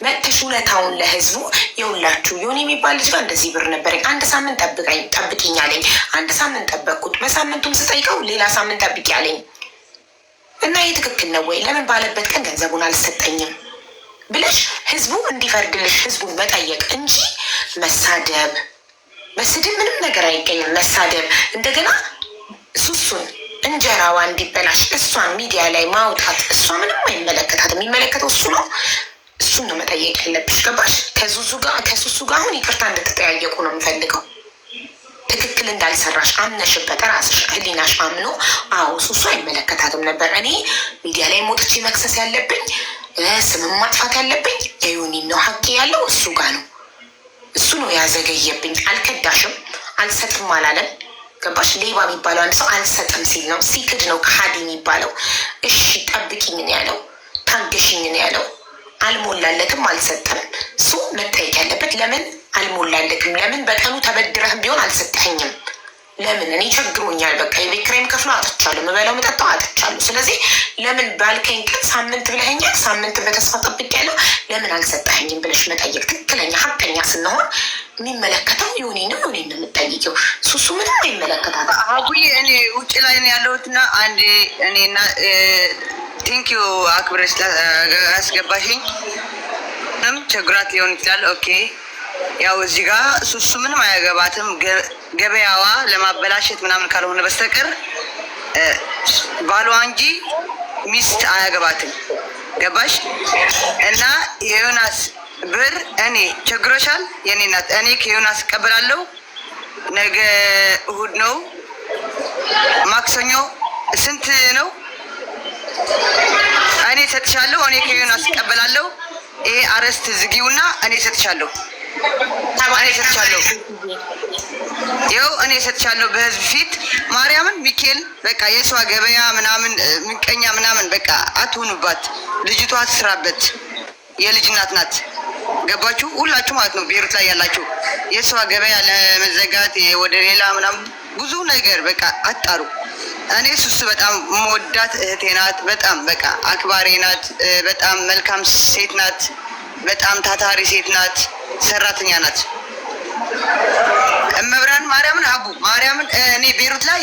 መጥተሽ እውነታውን ለህዝቡ የውላችሁ የሆነ የሚባል ልጅ ጋር እንደዚህ ብር ነበረኝ፣ አንድ ሳምንት ጠብቂኝ አለኝ። አንድ ሳምንት ጠበቅኩት። በሳምንቱም ስጠይቀው ሌላ ሳምንት ጠብቂ አለኝ። እና ይህ ትክክል ነው ወይ? ለምን ባለበት ቀን ገንዘቡን አልሰጠኝም ብለሽ ህዝቡ እንዲፈርድልሽ ህዝቡን መጠየቅ እንጂ መሳደብ። በስድብ ምንም ነገር አይገኝም። መሳደብ እንደገና ሱሱን እንጀራዋ እንዲበላሽ እሷን ሚዲያ ላይ ማውጣት፣ እሷ ምንም አይመለከታት። የሚመለከተው እሱ ነው። እሱን ነው መጠየቅ ያለብሽ። ገባሽ? ከሱሱ ጋር አሁን ይቅርታ እንድትጠያየቁ ነው የምፈልገው። ትክክል እንዳልሰራሽ አምነሽበት ራስሽ ህሊናሽ አምኖ አዎ ሱሱ አይመለከታትም ነበር፣ እኔ ሚዲያ ላይ ሞጥቼ መክሰስ ያለብኝ ስምም ማጥፋት ያለብኝ የዮኒን ነው፣ ሀቅ ያለው እሱ ጋር ነው። እሱ ነው ያዘገየብኝ። አልከዳሽም፣ አልሰጥም አላለም። ገባሽ? ሌባ የሚባለው አንድ ሰው አልሰጥም ሲል ነው፣ ሲክድ ነው ከሃዲ የሚባለው። እሺ ጠብቂኝ ነው ያለው፣ ታገሽኝ ነው ያለው። አልሞላለትም፣ አልሰጠም። እሱ መጠየቅ ያለበት ለምን አልሞላለትም? ለምን በቀኑ ተበድረህም ቢሆን አልሰጠኸኝም? ለምን? እኔ ቸግሮኛል፣ በቃ የቤት ኪራይም ከፍሎ አጥቻለሁ፣ የምበላው መጠጣው አጥቻለሁ። ስለዚህ ለምን ባልከኝ ቀን ሳምንት ብለኸኛል፣ ሳምንት በተስፋ ጠብቄያለሁ፣ ለምን አልሰጠኸኝም ብለሽ መጠየቅ ትክክለኛ ሀቀኛ ስንሆን የሚመለከተው ዮኒ ነው። ዮኒ ነው የምጠይቂው፣ ሱሱ ምንም አይመለከታትም። አቡዬ እኔ ውጭ ላይ ነው ያለሁትና አንዴ እኔና ቴንኪዩ አክብረሽ አስገባሽኝ። ምንም ችግራት ሊሆን ይችላል። ኦኬ ያው እዚህ ጋር ሱሱ ምንም አያገባትም። ገበያዋ ለማበላሸት ምናምን ካልሆነ በስተቀር ባሏ እንጂ ሚስት አያገባትም። ገባሽ? እና የዮናስ ብር እኔ ቸግሮሻል የኔ ናት። እኔ ከዮናስ እቀበላለሁ። ነገ እሁድ ነው፣ ማክሰኞ ስንት ነው? እኔ እሰጥሻለሁ። እኔ ከዮናስ እቀበላለሁ። ይሄ አረስት ዝጊውና እኔ እሰጥሻለሁ። እኔ እሰጥሻለሁ። ይኸው እኔ እሰጥሻለሁ በህዝብ ፊት ማርያምን ሚካኤል። በቃ የሰዋ ገበያ ምናምን ምቀኛ ምናምን በቃ አትሁኑባት። ልጅቷ ትስራበት። የልጅ እናት ናት። ገባችሁ? ሁላችሁ ማለት ነው ቤሩት ላይ ያላችሁ የእሷ ገበያ ለመዘጋት ወደ ሌላ ምናምን ብዙ ነገር በቃ አጣሩ። እኔ ሱስ በጣም መወዳት እህቴ ናት። በጣም በቃ አክባሪ ናት። በጣም መልካም ሴት ናት። በጣም ታታሪ ሴት ናት። ሰራተኛ ናት። እመብራን ማርያምን አቡ ማርያምን እኔ ቤሩት ላይ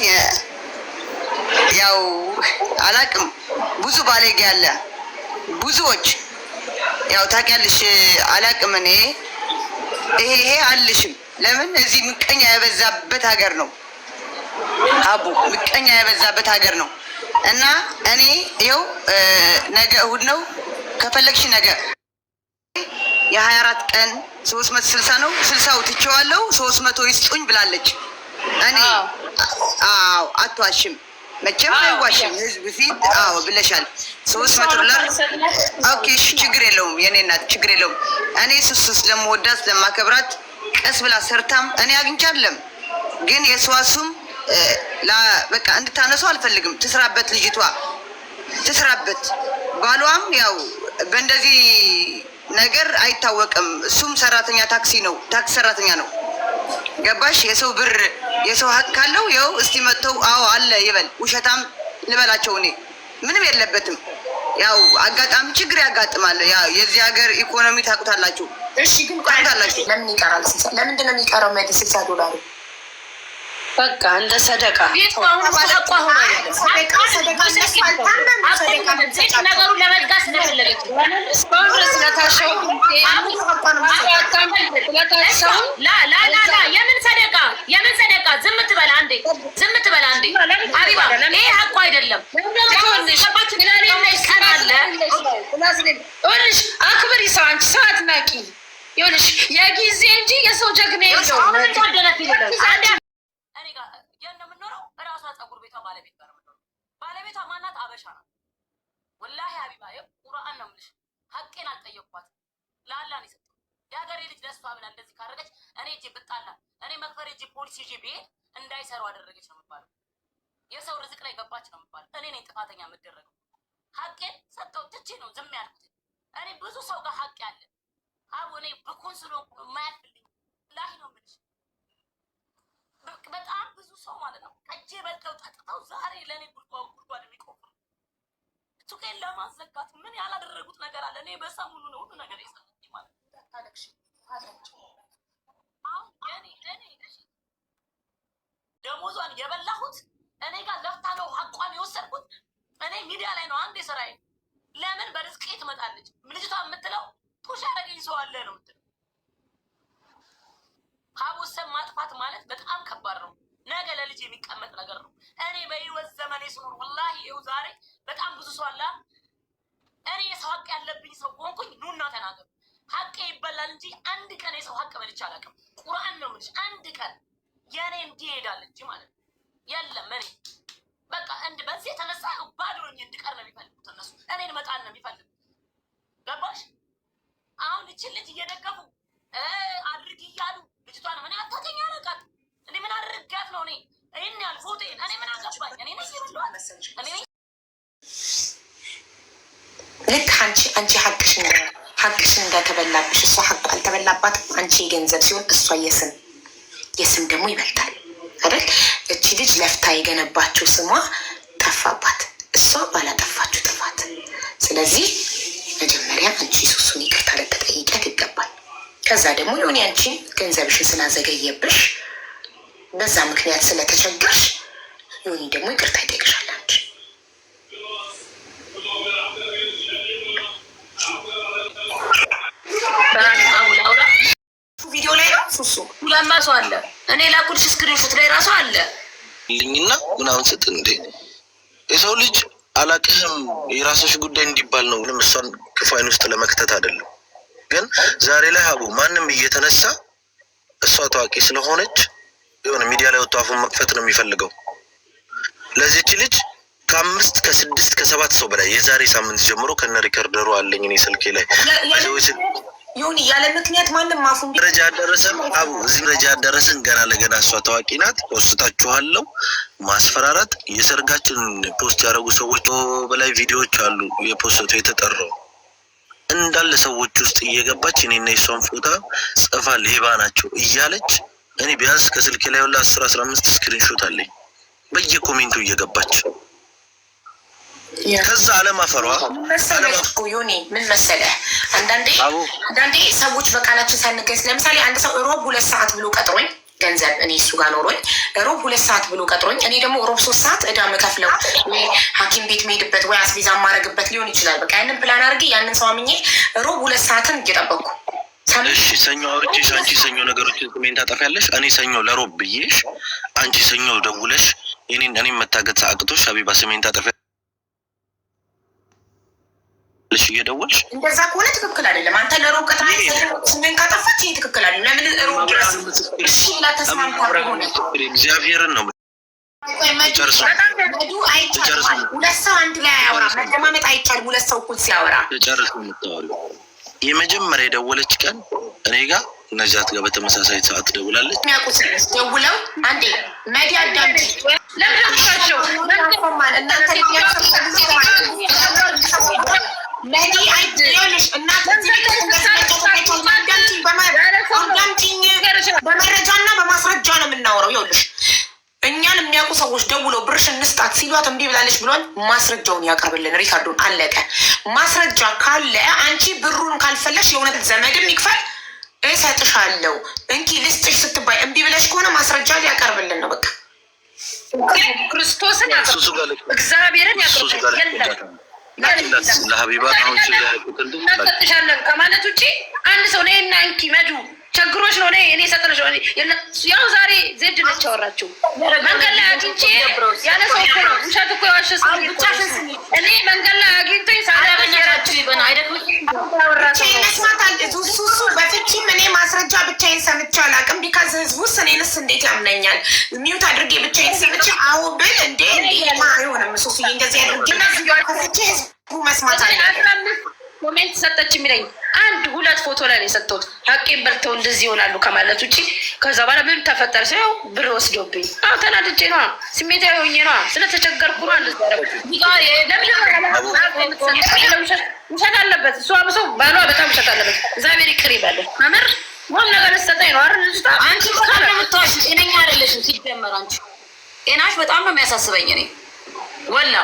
ያው አላቅም ብዙ ባለጌ አለ ብዙዎች ያው ታውቂያለሽ። አላቅም እኔ ይሄ አልሽም። ለምን እዚህ ምቀኛ የበዛበት ሀገር ነው አቡ ምቀኛ የበዛበት ሀገር ነው። እና እኔ ይኸው ነገ እሑድ ነው ከፈለግሽ ነገ የ24 ቀን 360 ነው 60ው ትቼዋለሁ 300 ይስጡኝ ብላለች። እኔ አዎ አትዋሽም መቼም አይዋሽም ህዝብ ፊት አዎ ብለሻል። 300 ዶላር ኦኬ ችግር የለውም የኔ እናት ችግር የለውም። እኔ ሱስ ስለምወዳት ስለማከብራት ቀስ ብላ ሰርታም እኔ አግኝቻለም። ግን የሷሱም በቃ እንድታነሱ አልፈልግም። ትስራበት ልጅቷ ትስራበት። ባሏም ያው በእንደዚህ ነገር አይታወቅም። እሱም ሰራተኛ ታክሲ ነው ታክሲ ሰራተኛ ነው። ገባሽ? የሰው ብር የሰው ሀቅ ካለው ያው እስቲ መጥተው አዎ አለ ይበል። ውሸታም ልበላቸው እኔ ምንም የለበትም። ያው አጋጣሚ ችግር ያጋጥማል። ያው የዚህ ሀገር ኢኮኖሚ ታውቁታላችሁ። እሺ ግን ታውቁታላችሁ። ለምን ይቀራል? ለምንድን ነው የሚቀረው? 60 ዶላር በቃ እንደ ሰደቃ ነገሩ ለመዝጋት ስለፈለገች የምን ሰደቃ የምን ሰደቃ? ዝም ትበላ አንዴ ዝም ትበላ አንዴ። ሀቢባ ይሄ ሀቁ አይደለም። አክብሪ ሰው አንቺ ሰው አትናቂ። ይኸውልሽ የጊዜ እንጂ የሰው ጀግና የለውም። ባለቤት ጋር ነው። ባለቤቷ ማናት? አበሻ ናት። ወላሂ ሀቢባ ቁርአን ነው የምልሽ። ሀቄን አልጠየኳት ለአላህ ነው የሰጠው። የሀገሬ ልጅ ለእሷ ብላ እንደዚህ ካደረገች እኔ እጄ ብጣላ እኔ መክፈር እጄ ፖሊስ ይዤ ብሄድ እንዳይሰሩ አደረገች ነው የምባለው። የሰው ርዝቅ ላይ ገባች ነው የምባለው። እኔ ነኝ ጥፋተኛ የምደረገው። ሀቄን ሰጠው ትቼ ነው ዝም ያልኩት። እኔ ብዙ ሰው ጋር ሀቅ ያለ አቡ እኔ በኮንስሎ ማያልፍልኝ ወላሂ ነው የምልሽ። በጣም ብዙ ሰው ማለት ነው እጄ በልተው ጠጥተው ዛሬ ለእኔ ጉድጓድ የሚቆፍሩ ሱቄን ለማዘጋት ምን ያላደረጉት ነገር አለ? እኔ በሰሙኑ ነው ሁሉ ነገር የሰሙት ማለት ነው። አሁን ደሞዟን የበላሁት እኔ ጋር ለፍታ ነው ሀቋን የወሰድኩት እኔ ሚዲያ ላይ ነው። አንድ የሰራዬ ለምን በርዝቄ ትመጣለች ልጅቷ የምትለው ፑሽ ያደረገኝ ሰው አለ ነው የምትለው። ሀቡሰን ማጥፋት ማለት በጣም ከባድ ነው። ነገ ለልጅ የሚቀመጥ ነገር ነው። እኔ በህይወት ዘመኔ ስኖር ወላሂ ይኸው ዛሬ በጣም ብዙ ሰው አለ። እኔ የሰው ሀቅ ያለብኝ ሰው ሆንኩኝ ኑና ተናገሩ። ሀቄ ይበላል እንጂ አንድ ቀን የሰው ሀቅ በልቼ አላውቅም። ቁርአን ነው የምልሽ። አንድ ቀን የእኔ እንዲህ ይሄዳል እንጂ ማለት ነው የለም። እኔ በቃ በዚህ የተነሳ ባዶኝ እንድቀር ነው የሚፈልጉት እነሱ። እኔን መጣል ነው የሚፈልጉት። ገባሽ? አሁን እችን ልጅ እየደገፉ አድርግ እያሉ ልጅቷን ምን ያታተኛ አለቃት እኔ ምን አድርጋት ነው? እኔ ይህን ያህል ፎቴን እኔ ምን አገባኝ? እኔ ነኝ የበላኋት መሰለሽ። እኔ ልክ አንቺ ሀቅሽን እንደተበላብሽ እሷ ሀቁ አልተበላባትም። አንቺ የገንዘብ ሲሆን እሷ የስም ደግሞ ይበልጣል አይደል? እቺ ልጅ ለፍታ የገነባችው ስሟ ጠፋባት፣ እሷ ባላጠፋችሁ ጥፋት። ስለዚህ መጀመሪያ አንቺ ሱሱን ይቅርታ ልትጠይቂያት ይገባል። ከዛ ደግሞ የሆነ አንቺን ገንዘብሽን ስላዘገየብሽ በዛ ምክንያት ስለተቸገርሽ ዮኒ ደግሞ ይቅርታ ይጠይቅሻል። አንቺ ቪዲዮ ላይ ነው ሱሱ ለማሱ አለ። እኔ ላኩልሽ ስክሪንሾት ላይ ራሱ አለ ልኝና ምናምን ስጥ እንዴ የሰው ልጅ አላቅህም የራስሽ ጉዳይ እንዲባል ነው። ምንም እሷን ክፉ አይን ውስጥ ለመክተት አይደለም። ግን ዛሬ ላይ ሀቡ ማንም እየተነሳ እሷ ታዋቂ ስለሆነች የሆነ ሚዲያ ላይ ወጥቶ አፉን መክፈት ነው የሚፈልገው። ለዚህች ልጅ ከ5 ከ6 ከ7 ሰው በላይ የዛሬ ሳምንት ጀምሮ ከነ ሪከርደሩ አለኝ እኔ ስልኬ ላይ ይሁን ያለ ምክንያት ማንም አፉን ደረጃ ያደረሰን አቡ እዚህ ደረጃ ያደረሰን ገና ለገና እሷ ታዋቂ ናት። ወስታችኋለሁ ማስፈራራት የሰርጋችን ፖስት ያደረጉ ሰዎች በላይ ቪዲዮዎች አሉ የፖስቱ የተጠራው እንዳለ ሰዎች ውስጥ እየገባች እኔና የሷን ፎቶ ጽፋ ሌባ ናቸው እያለች እኔ ቢያንስ ከስልክ ላይ ወላ 10-15 ስክሪንሾት አለኝ በየኮሜንቱ እየገባች ከዛ አለማፈሯ ዮኒ ምን መሰለህ አንዳንዴ ሰዎች በቃላችን ሳንገኝ ለምሳሌ አንድ ሰው ሮብ 2 ሰዓት ብሎ ቀጥሮኝ ገንዘብ እኔ እሱ ጋር ኖሮኝ ሮብ 2 ሰዓት ብሎ ቀጥሮኝ እኔ ደግሞ ሮብ 3 ሰዓት እዳ መከፍለው ወይ ሐኪም ቤት መሄድበት ወይ አስቤዛ ማረግበት ሊሆን ይችላል። በቃ ያንን ፕላን አድርጌ ያንን ሰው አምኜ ሮብ 2 ሰዓትን እየጠበቅኩ እሺ ሰኞ አውርቼሽ አንቺ ሰኞ ነገሮችን ኮሜንት አጠፊያለሽ። እኔ ሰኞ ለሮብ ብዬሽ አንቺ ሰኞ ደውለሽ እኔ መታገት አቅቶሽ ሀቢባ ስሜን ታጠፊያለሽ እየደወልሽ እንደዛ ከሆነ ትክክል አይደለም። አንተ ለሮብ ቀጥታ ስሜን ካጠፋች ይሄ ትክክል አይደለም። ለምን ሮብ ድረስ እሺ ብላ ተስማምታ ሆነ እግዚአብሔርን ነው መዱ አይቻልም። 2 ሰው አንድ ላይ አያወራ መደማመጥ አይቻልም። 2 ሰው እኩል ሲያወራ ተጨርሶ የምታወሩ የመጀመሪያ የደወለች ቀን እኔ ጋር ነጃት ጋር በተመሳሳይ ሰዓት ደውላለች። የሚያውቁት ደውለው አንዴ መዲ አዳምጪ ለምንድነው እናንተ መዲ አይደለሽ እናንተ በመረጃና በማስረጃ ነው የምናወራው። ይኸውልሽ እኛን የሚያውቁ ሰዎች ደውለው ብርሽ እንስጣት ሲሏት እምቢ ብላለች ብሏል። ማስረጃውን ያቀርብልን። ሪካርዶን አለቀ። ማስረጃ ካለ አንቺ ብሩን ካልፈለሽ የእውነት ዘመድም ይክፈል እሰጥሻለሁ እንኪ ልስጥሽ ስትባይ እምቢ ብለሽ ከሆነ ማስረጃ ሊያቀርብልን ነው። በቃ ክርስቶስን እግዚአብሔርን ያቀርብልን ለሀቢባ አሁን እናሰጥሻለን ከማለት ውጭ አንድ ሰው ነይና እንኪ መዱ ችግሮች ነው እኔ ሰጥነሽ ያው ዛሬ ዜድ ነች ያወራችው መንገድ ላይ አግኝቼ ያለ ሰው እኮ ነው ውሸት እኮ የዋሸ ሰው እኔ መንገድ ላይ አግኝቶኝ ሳላገኘራችሁ ይበና ሱሱ በፍቺም እኔ ማስረጃ ብቻዬን ሰምቼ አላውቅም። ቢካዝ ህዝቡስ እኔንስ እንዴት ያምነኛል? ሚውት አድርጌ ብቻዬን ሰምቼ አዎ ብል እንዴ አይሆንም። ሱሱ እንደዚህ አድርጌ ከፍቼ ህዝቡ መስማት አለ ኮሜንት ሰጠች የሚለኝ 1-2 ፎቶ ላይ ነው የሰጠሁት። ሀቄን በልተው እንደዚህ ይሆናሉ ከማለት ውጭ ከዛ በኋላ ምን ተፈጠረ ሲለው ብር ወስዶብኝ ተናድጄ ነዋ፣ ስሜታዊ ሆኜ ነዋ፣ ስለተቸገርኩ ነው። ውሸት አለበት እሷ ሰው ባሏ በጣም ውሸት አለበት። እግዚአብሔር ይቅር ይበለን። መምር ሆን ነገር ሰጠኝ ነው አይደል? ልጅቷ አንቺ ካለ የምታዋሽ ጤነኛ አይደለሽም። ሲጀመር አንቺ ጤናሽ በጣም ነው የሚያሳስበኝ። እኔ ወላ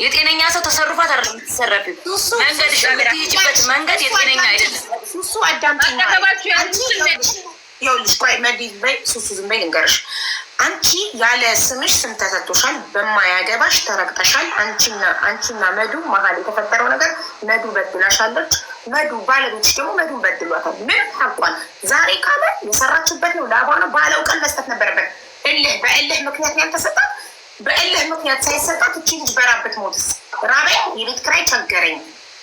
የጤነኛ ሰው ተሰርፋት አይደለም የምትሰረፊው። መንገድሽ የምትሄጂበት መንገድ የጤነኛ አይደለም። ሱሱ አዳምጪኝ። ይኸውልሽ ቆይ መዲ በይ ሱሱ ዝም በይ ልንገርሽ። አንቺ ያለ ስምሽ ስም ተሰጥቶሻል፣ በማያገባሽ ተረግጠሻል። አንቺና መዱ መሀል የተፈጠረው ነገር መዱ በድላሻለች። መዱ ባለቤትሽ ደግሞ መዱን በድሏታል። ምን አቋል ዛሬ ካለ የሰራችበት ነው ላባ ነው ባለው ቀን መስጠት ነበረበት። በእልህ ምክንያት ያልተሰጣት በእልህ ምክንያት ሳይሰጣት እቺ ልጅ በራበት ሞትስ ራበኝ፣ የቤት ኪራይ ቸገረኝ፣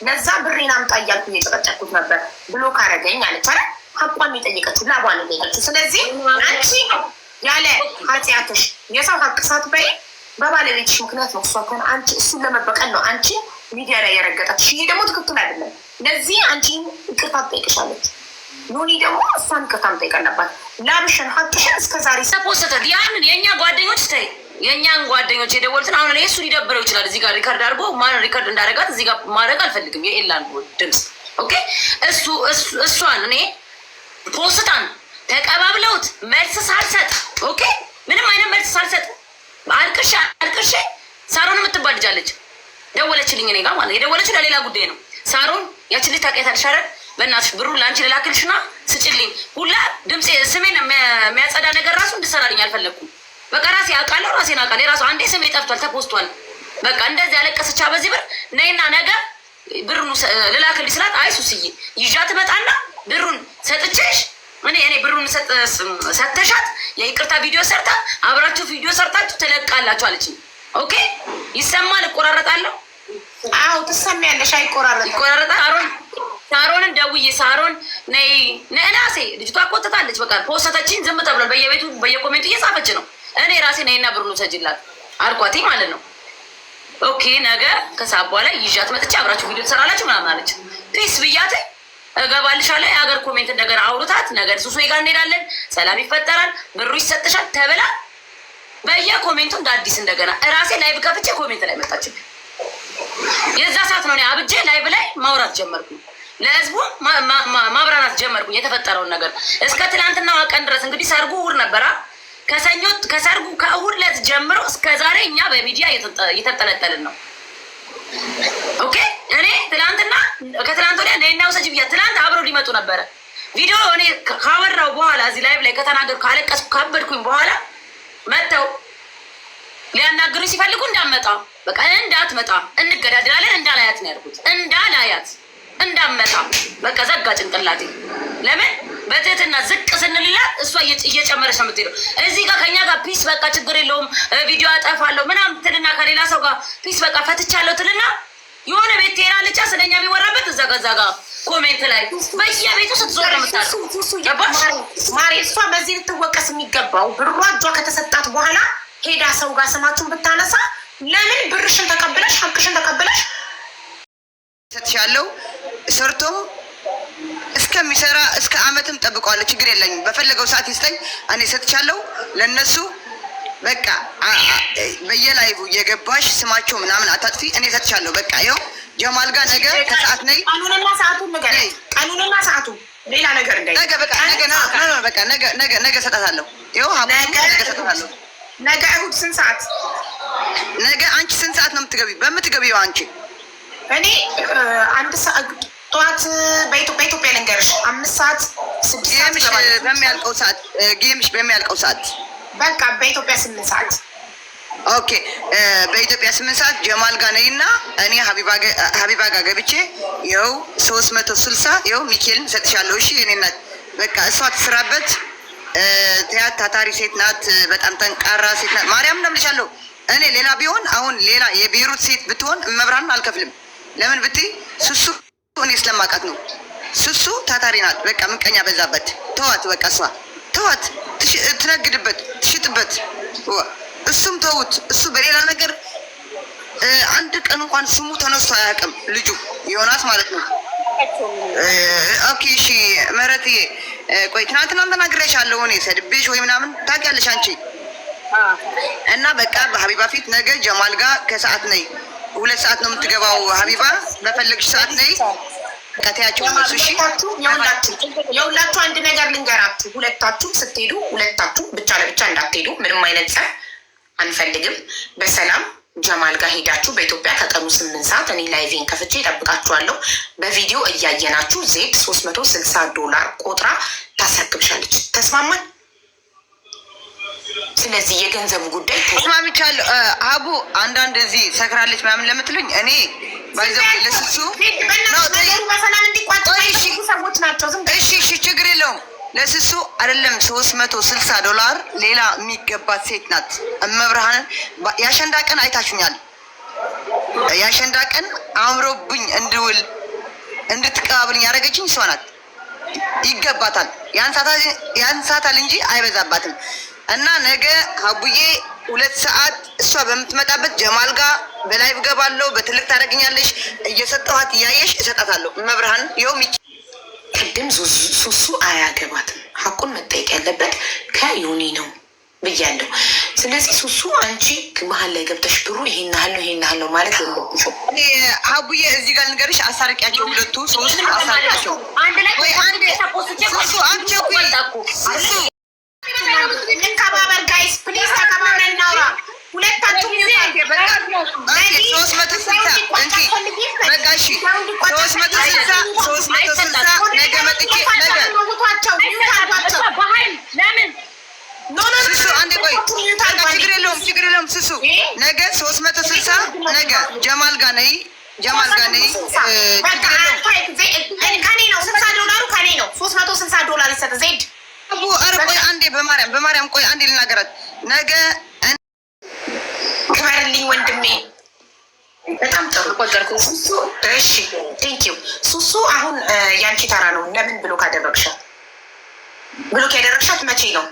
ለዛ ብሬን አምጣ እያልኩ እየጨቀጨኩት ነበር ብሎ ካረገኝ አለች አይደል? ሀቋን የጠየቀችው ላቧን የጠየቀችው። ስለዚህ አንቺ ያለ ኃጢአትሽ የሰው ሀቅ ሳትበይ በባለቤትሽ ምክንያት ነው። እሷን አንቺ እሱን ለመበቀል ነው አንቺ ሚዲያ ላይ የረገጠችሽ። ይሄ ደግሞ ትክክል አይደለም። ለዚህ አንቺ ይቅርታ ትጠይቅሻለች። ዮኒ ደግሞ እሷን ይቅርታ መጠየቅ አለባት። ላብሽን ሀቅሽን እስከዛሬ ሰፖስተ ያንን የእኛ ጓደኞች ተይ የእኛን ጓደኞች የደወሉትን አሁን እኔ እሱ ሊደብረው ይችላል። እዚህ ጋር ሪከርድ አድርጎ ማን ሪከርድ እንዳደረጋት እዚህ ጋር ማድረግ አልፈልግም። የኤላን ድምፅ ኦኬ። እሷን እኔ ፖስታን ተቀባብለውት መልስ ሳልሰጥ ኦኬ፣ ምንም አይነት መልስ ሳልሰጥ አልቅሼ ሳሮን የምትባል ልጅ አለች ደወለችልኝ እኔ ጋር ማለት የደወለችው ለሌላ ጉዳይ ነው። ሳሮን ያችን ልጅ ታውቂያታለሽ አይደል? በእናትሽ ብሩን ለአንቺ ልላክልሽና ስጭልኝ ሁላ ድምፅ ስሜን የሚያጸዳ ነገር ራሱ እንድሰራልኝ አልፈለግኩም። በቃ ራሴ አውቃለሁ፣ ራሴን አውቃለሁ። የራሱ አንዴ ስሜ ጠፍቷል፣ ተፖስቷል። በቃ እንደዚህ ያለቀሰቻ በዚህ ብር ነይና ነገ ብሩን ልላክልሽ ስላት አይ ሱስዬ ይዣት እመጣና ብሩን ሰጥቼሽ እኔ ብሩን ሰጥተሻት የይቅርታ ቪዲዮ ሰርታ አብራችሁ ቪዲዮ ሰርታችሁ ትለቃላችሁ አለችኝ። ኦኬ ይሰማል? እቆራረጣለሁ? አዎ ትሰሚያለሽ። ይቆራረጣል። ሳሮንን ደውዬ ሳሮን ነይ ነናሴ ልጅቷ ቆጥታለች። በቃ ፖስተችኝ ዝም ተብሏል። በየቤቱ በየኮሜንቱ እየጻፈች ነው። እኔ ራሴ ነይና ብሩን ሰጅላት አልኳት ማለት ነው። ኦኬ ነገ ከሰዓት በኋላ ይዣት መጥቼ አብራችሁ ቪዲዮ ትሰራላችሁ ምናምን አለች። ፒስ ብያት እገባልሻለሁ። የሀገር ኮሜንት እንደገና አውሩታት ነገር ሱሱ ጋር እንሄዳለን፣ ሰላም ይፈጠራል፣ ብሩ ይሰጥሻል ተብላ በየኮሜንቱ እንደ አዲስ እንደገና እራሴ ላይቭ ከፍቼ ኮሜንት ላይ መጣችብኝ። የዛ ሰዓት ነው እኔ አብጄ ላይቭ ላይ ማውራት ጀመርኩ። ለህዝቡ ማብራራት ጀመርኩኝ የተፈጠረውን ነገር እስከ ትናንትና ቀን ድረስ። እንግዲህ ሰርጉ እሑድ ነበራ። ከሰርጉ ከእሑድ ዕለት ጀምሮ እስከ ዛሬ እኛ በሚዲያ እየተጠለጠልን ነው። ኦኬ እኔ ትናንትና ከትናንት ወዲያ ነይና ውሰጂ ብያት፣ ትናንት አብረው ሊመጡ ነበረ። ቪዲዮ እኔ ካወራው በኋላ እዚህ ላይቭ ላይ ከተናገርኩ ካለቀስኩ ካበድኩኝ በኋላ መጥተው ሊያናግሩኝ ሲፈልጉ እንዳመጣ በቃ እንዳትመጣ እንገዳደላለን እንዳላያት ነው ያልኩት። እንዳላያት እንዳመጣ በቃ ዘጋ ጭንቅላቴ። ለምን በትህትና ዝቅ ስንልላት እሷ እየጨመረች ነው የምትሄደው። እዚህ ጋር ከኛ ጋር ፒስ በቃ ችግር የለውም ቪዲዮ አጠፋለሁ ምናምን ትልና ከሌላ ሰው ጋር ፒስ በቃ ፈትቻለሁ ትልና የሆነ ቤት ትሄዳለች ስለኛ የሚወራበት እዛ ጋር ኮሜንት ላይ በየቤቱ ስትዞር የምታለው ማሬ። እሷ በዚህ ልትወቀስ የሚገባው ብሯ እጇ ከተሰጣት በኋላ ሄዳ ሰው ጋር ስማችሁን ብታነሳ ለምን ብርሽን ተቀብለሽ ሀቅሽን ተቀብለሽ ሰጥሻለሁ። ሰርቶም እስከሚሰራ እስከ አመትም ጠብቀዋለሁ። ችግር የለኝም። በፈለገው ሰዓት ይስጠኝ። እኔ ሰጥቻለሁ ለነሱ። በቃ በየላይቡ የገባሽ ስማቸው ምናምን አታጥፊ። እኔ ሰጥቻለሁ። በቃ ይኸው ጀማል ጋር ነገ ከሰዓት ነይ። ቀኑንና ሰዓቱን ነገር ቀኑንና ሰዓቱን ሌላ ነገር እንዳይ ነገ በቃ ነገ ሰጣታለሁ። ይኸው ነገ ሰጣታለሁ። ነገ እሑድ ስንት ሰዓት? ነገ አንቺ ስንት ሰዓት ነው በምትገቢው አንቺ? እኔ አንድ ሰዓት ጠዋት በኢትዮጵያ ልንገርሽ 5 ሰዓት 6 ሰዓት ጌምሽ በሚያልቀው ሰዓት በቃ በኢትዮጵያ 8 ሰዓት። ኦኬ በኢትዮጵያ 8 ሰዓት ጀማል ጋር ነይና እኔ ሀቢባ ጋር ገብቼ ይኸው 360 ይኸው ሚካኤልን ሰጥሻለሁ። እሺ የኔ እናት በቃ እሷ ትስራበት። ትያት ታታሪ ሴት ናት። በጣም ጠንካራ ሴት ናት። ማርያም እንደምልሻለሁ እኔ ሌላ ቢሆን አሁን ሌላ የቤይሩት ሴት ብትሆን መብራን አልከፍልም። ለምን ብትይ ሱሱ እኔ ስለማውቃት ነው። ሱሱ ታታሪ ናት። በቃ ምቀኛ በዛበት። ተዋት በቃ እሷ ተዋት፣ ትነግድበት፣ ትሽጥበት። እሱም ተውት። እሱ በሌላ ነገር አንድ ቀን እንኳን ስሙ ተነስቶ አያውቅም ልጁ ዮናስ ማለት ነው። ኦኬ እሺ ምህረትዬ ቆይ ትናንትናም ተናግሬሻለሁ እኔ ሰድቤሽ ወይ ምናምን ታውቂያለሽ አንቺ። እና በቃ በሀቢባ ፊት ነገ ጀማል ጋር ከሰዓት ነይ። 2 ሰዓት ነው የምትገባው ሀቢባ። በፈለግሽ ሰዓት ነይ። ከተያቸው እነሱ እሺ። የሁላችሁ አንድ ነገር ልንገራችሁ። ሁለታችሁ ስትሄዱ ሁለታችሁ ብቻ ለብቻ እንዳትሄዱ። ምንም አይነት ጸብ አንፈልግም። በሰላም ጀማል ጋር ሄዳችሁ በኢትዮጵያ ከቀኑ 8 ሰዓት እኔ ላይቬን ከፍቼ እጠብቃችኋለሁ። በቪዲዮ እያየናችሁ ዜድ $360 ቆጥራ ታስረክብሻለች። ተስማማን? ስለዚህ የገንዘቡ ጉዳይ ተስማምቻለሁ። አቡ አንዳንድ እዚህ ሰክራለች ምናምን ለምትሉኝ እኔ ባይዘው ለስሱ በሰላም እንዲቋጭ ሰዎች ናቸው። እሺ ችግር የለውም። ለስሱ አይደለም $360 ሌላ የሚገባት ሴት ናት። እመብርሃንን ያሸንዳ ቀን አይታችሁኛል። ያሸንዳ ቀን አምሮብኝ እንድውል እንድትቀባብልኝ ያደረገችኝ እሷ ናት። ይገባታል። ያንሳታል እንጂ አይበዛባትም። እና ነገ ሀቡዬ 2 ሰዓት እሷ በምትመጣበት ጀማል ጋር በላይቭ ገባለሁ። በትልቅ ታደርግኛለሽ። እየሰጠኋት እያየሽ እሰጣታለሁ። መብርሃን ይኸው ቅድም ሱሱ አያገባትም። ሀቁን መጠየቅ ያለበት ከዮኒ ነው ብያለሁ። ስለዚህ ሱሱ አንቺ መሀል ላይ ገብተሽ ብሩ ይሄን ያህል ነው ማለት የለብሽም። ሀቡዬ እዚህ ጋር ልንገርሽ፣ አሳርቂያቸው 2-3 አሳርቂያቸው። እንከባበር ጋይስ ፕሊዝ፣ ተከባብረን እናውራ። ሁለታችሁ ነገ መጥቼ ችግር የለውም ስሱ ነገ 360 ነገ ጀማል ጋር ነይ። ከኔ ነው $60 ከኔ ነው $360 ይሰጥ ዜድ። ኧረ ቆይ አንዴ በማርያም ቆይ አንዴ ልናገራት። ነገ ክበርልኝ ወንድሜ። በጣም ጥሩ ቆጠርኩ ሱሱ። እሺ ቴንኪው ሱሱ። አሁን ያንቺ ተራ ነው። ለምን ብሎክ አደረግሻት? ብሎክ ያደረግሻት መቼ ነው?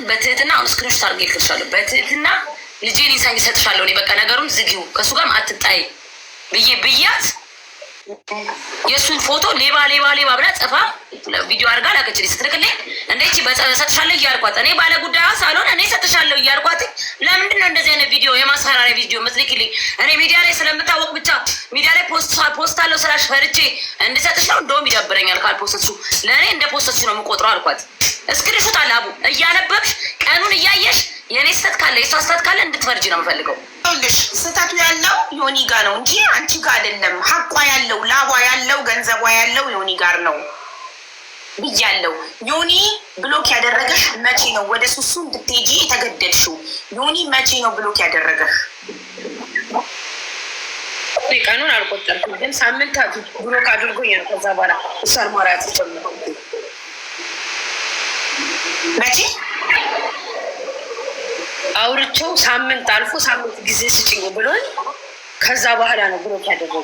በትህትና አሁን ስክሪንሾት አድርጌ ልክልሻለሁ። በትህትና ልጄን ይሳኝ እሰጥሻለሁ። እኔ በቃ ነገሩን ዝጊው ከእሱ ጋር አትጣይ ብያት የእሱን ፎቶ ሌባ ሌባ ሌባ ብላ ጽፋ ቪዲዮ አድርጋ ላከችልኝ። ስትልክልኝ እንዴች ሰጥሻለሁ እያልኳት እኔ ባለ ጉዳዩ ሳልሆን እኔ ሰጥሻለሁ እያልኳት ለምንድን ነው እንደዚህ አይነት ቪዲዮ የማስፈራሪያ ቪዲዮ ምትልክልኝ? እኔ ሚዲያ ላይ ስለምታወቅ ብቻ ሚዲያ ላይ ፖስት አለው ስላሽ ፈርቼ እንድሰጥሽ ነው። እንደውም ይደብረኛል ካልፖስትሹ ለእኔ እንደ ፖስትሽ ነው የምቆጥረው አልኳት። እስክሪንሾት አለ አቡ እያነበብሽ ቀኑን እያየሽ የእኔ ስህተት ካለ የሷ ስህተት ካለ እንድትፈርጅ ነው የምፈልገው። ልሽ ስህተቱ ያለው ዮኒ ጋር ነው እንጂ አንቺ ጋር አይደለም። ሀቋ ያለው ላቧ ያለው ገንዘቧ ያለው ዮኒ ጋር ነው ብያለው። ዮኒ ብሎክ ያደረገሽ መቼ ነው? ወደ ሱሱ እንድትሄጂ የተገደድሽው ዮኒ መቼ ነው ብሎክ ያደረገሽ? ቀኑን አልቆጠርኩም፣ ግን ሳምንታት ብሎክ አድርጎኝ ነው። ከዛ በኋላ እሷን ማውራት ጀመርኩ። መቼ አውርቼው ሳምንት አልፎ ሳምንት ጊዜ ስጭኝ ብሎኝ ከዛ በኋላ ነው ብሎክ ያደረገው።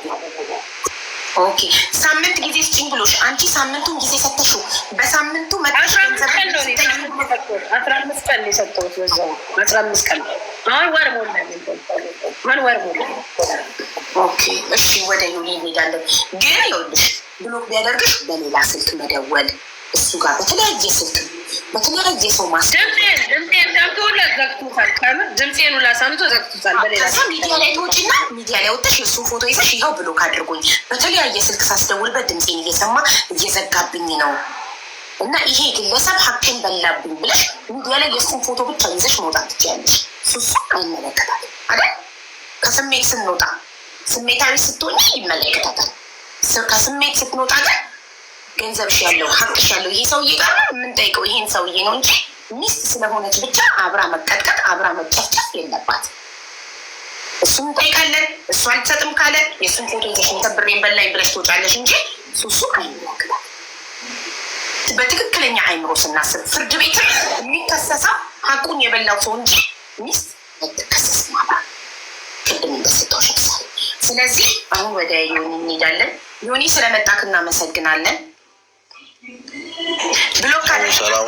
ኦኬ ሳምንት ጊዜ ስጭኝ ብሎሽ አንቺ ሳምንቱን ጊዜ ሰተሽው በሳምንቱ 15 ቀን ነው የሰጠሁት። በዛው 15 ቀን አሁን ወር ሞላ። ኦኬ እሺ፣ ወደ ዮኒ እንሄዳለን። ግን ይኸውልሽ ብሎክ ቢያደርግሽ በሌላ ስልክ መደወል እሱ ጋር በተለያየ ስልክ በተለያየ ሰው ድምፄን ሁላ ዘግቶታል። ድምፄን ሁላ ሰምቶ ዘግቶታል። በሌላ ሚዲያ ላይ ትወጪና ሚዲያ ላይ ወጥተሽ የእሱን ፎቶ ይዘሽ ይኸው ብሎክ አድርጎኝ በተለያየ ስልክ ሳስደውልበት ድምፄን እየሰማ እየዘጋብኝ ነው እና ይሄ ግለሰብ ሀቅን በላብኝ ብለሽ ሚዲያ ላይ የእሱን ፎቶ ብቻ ይዘሽ መውጣት ትችያለሽ። ሱሱ አይመለከታል አይደል? ከስሜት ስንወጣ ስሜታዊ ስትሆኝ ይመለከታታል። ከስሜት ስትወጣ ግን ገንዘብሽ ያለው ሀቅሽ ያለው ይሄ ሰውዬ ጋር የምንጠይቀው ይሄን ሰውዬ ነው እንጂ ሚስት ስለሆነች ብቻ አብራ መቀጥቀጥ አብራ መጨፍጨፍ የለባት። እሱን እንጠይቃለን። እሱ አልሰጥም ካለ የእሱን ፎቶ ይዘሽ ተብሬን በላኝ ብለሽ ትወጫለሽ እንጂ ሱሱ አይመለከታል። በትክክለኛ አይምሮ ስናስብ ፍርድ ቤት የሚከሰሰው ሀቁን የበላው ሰው እንጂ ሚስት አይተከሰስም። አባ ቅድም እንደሰጠው ሸክሳል። ስለዚህ አሁን ወደ ዮኒ እንሄዳለን። ዮኒ ስለመጣክ እናመሰግናለን። ብሎክ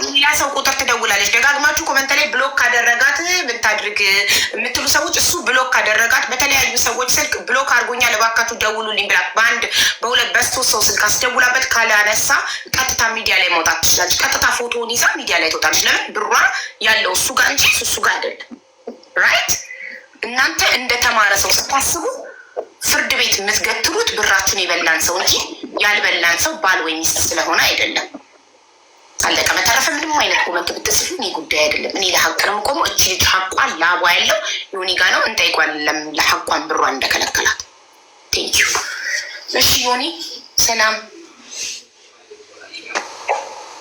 ሌላ ሰው ቁጥር ትደውላለች። ደጋግማችሁ ኮመንት ላይ ብሎክ ካደረጋት ብታድርግ የምትሉ ሰዎች እሱ ብሎክ ካደረጋት በተለያዩ ሰዎች ስልክ ብሎክ አድርጎኛል እባካችሁ ደውሉልኝ ብላ በአንድ በሁለት በሶስት ሰው ስልክ አስደውላበት ካላነሳ ቀጥታ ሚዲያ ላይ መውጣት ትችላለች። ቀጥታ ፎቶውን ይዛ ሚዲያ ላይ ትወጣለች። ለምን ብሯ ያለው እሱ ጋር እንጂ እሱ ጋር አይደለም። ራይት እናንተ እንደተማረ ሰው ስታስቡ ፍርድ ቤት የምትገትሩት ብራችሁን የበላን ሰው እንጂ ያልበላን ሰው ባል ወይ ሚስት ስለሆነ አይደለም። አለቀ። በተረፈ ምንም አይነት ኮመንት ብትጽፉ እኔ ጉዳይ አይደለም። እኔ ለሀቅ ነው የምቆመው። እቺ ልጅ ሀቋን ላቧ ያለው ዮኒ ጋ ነው። እንጠይቋለን ለሀቋን ብሯን እንደከለከላት። ቴንኪዩ። እሺ ዮኒ ሰላም።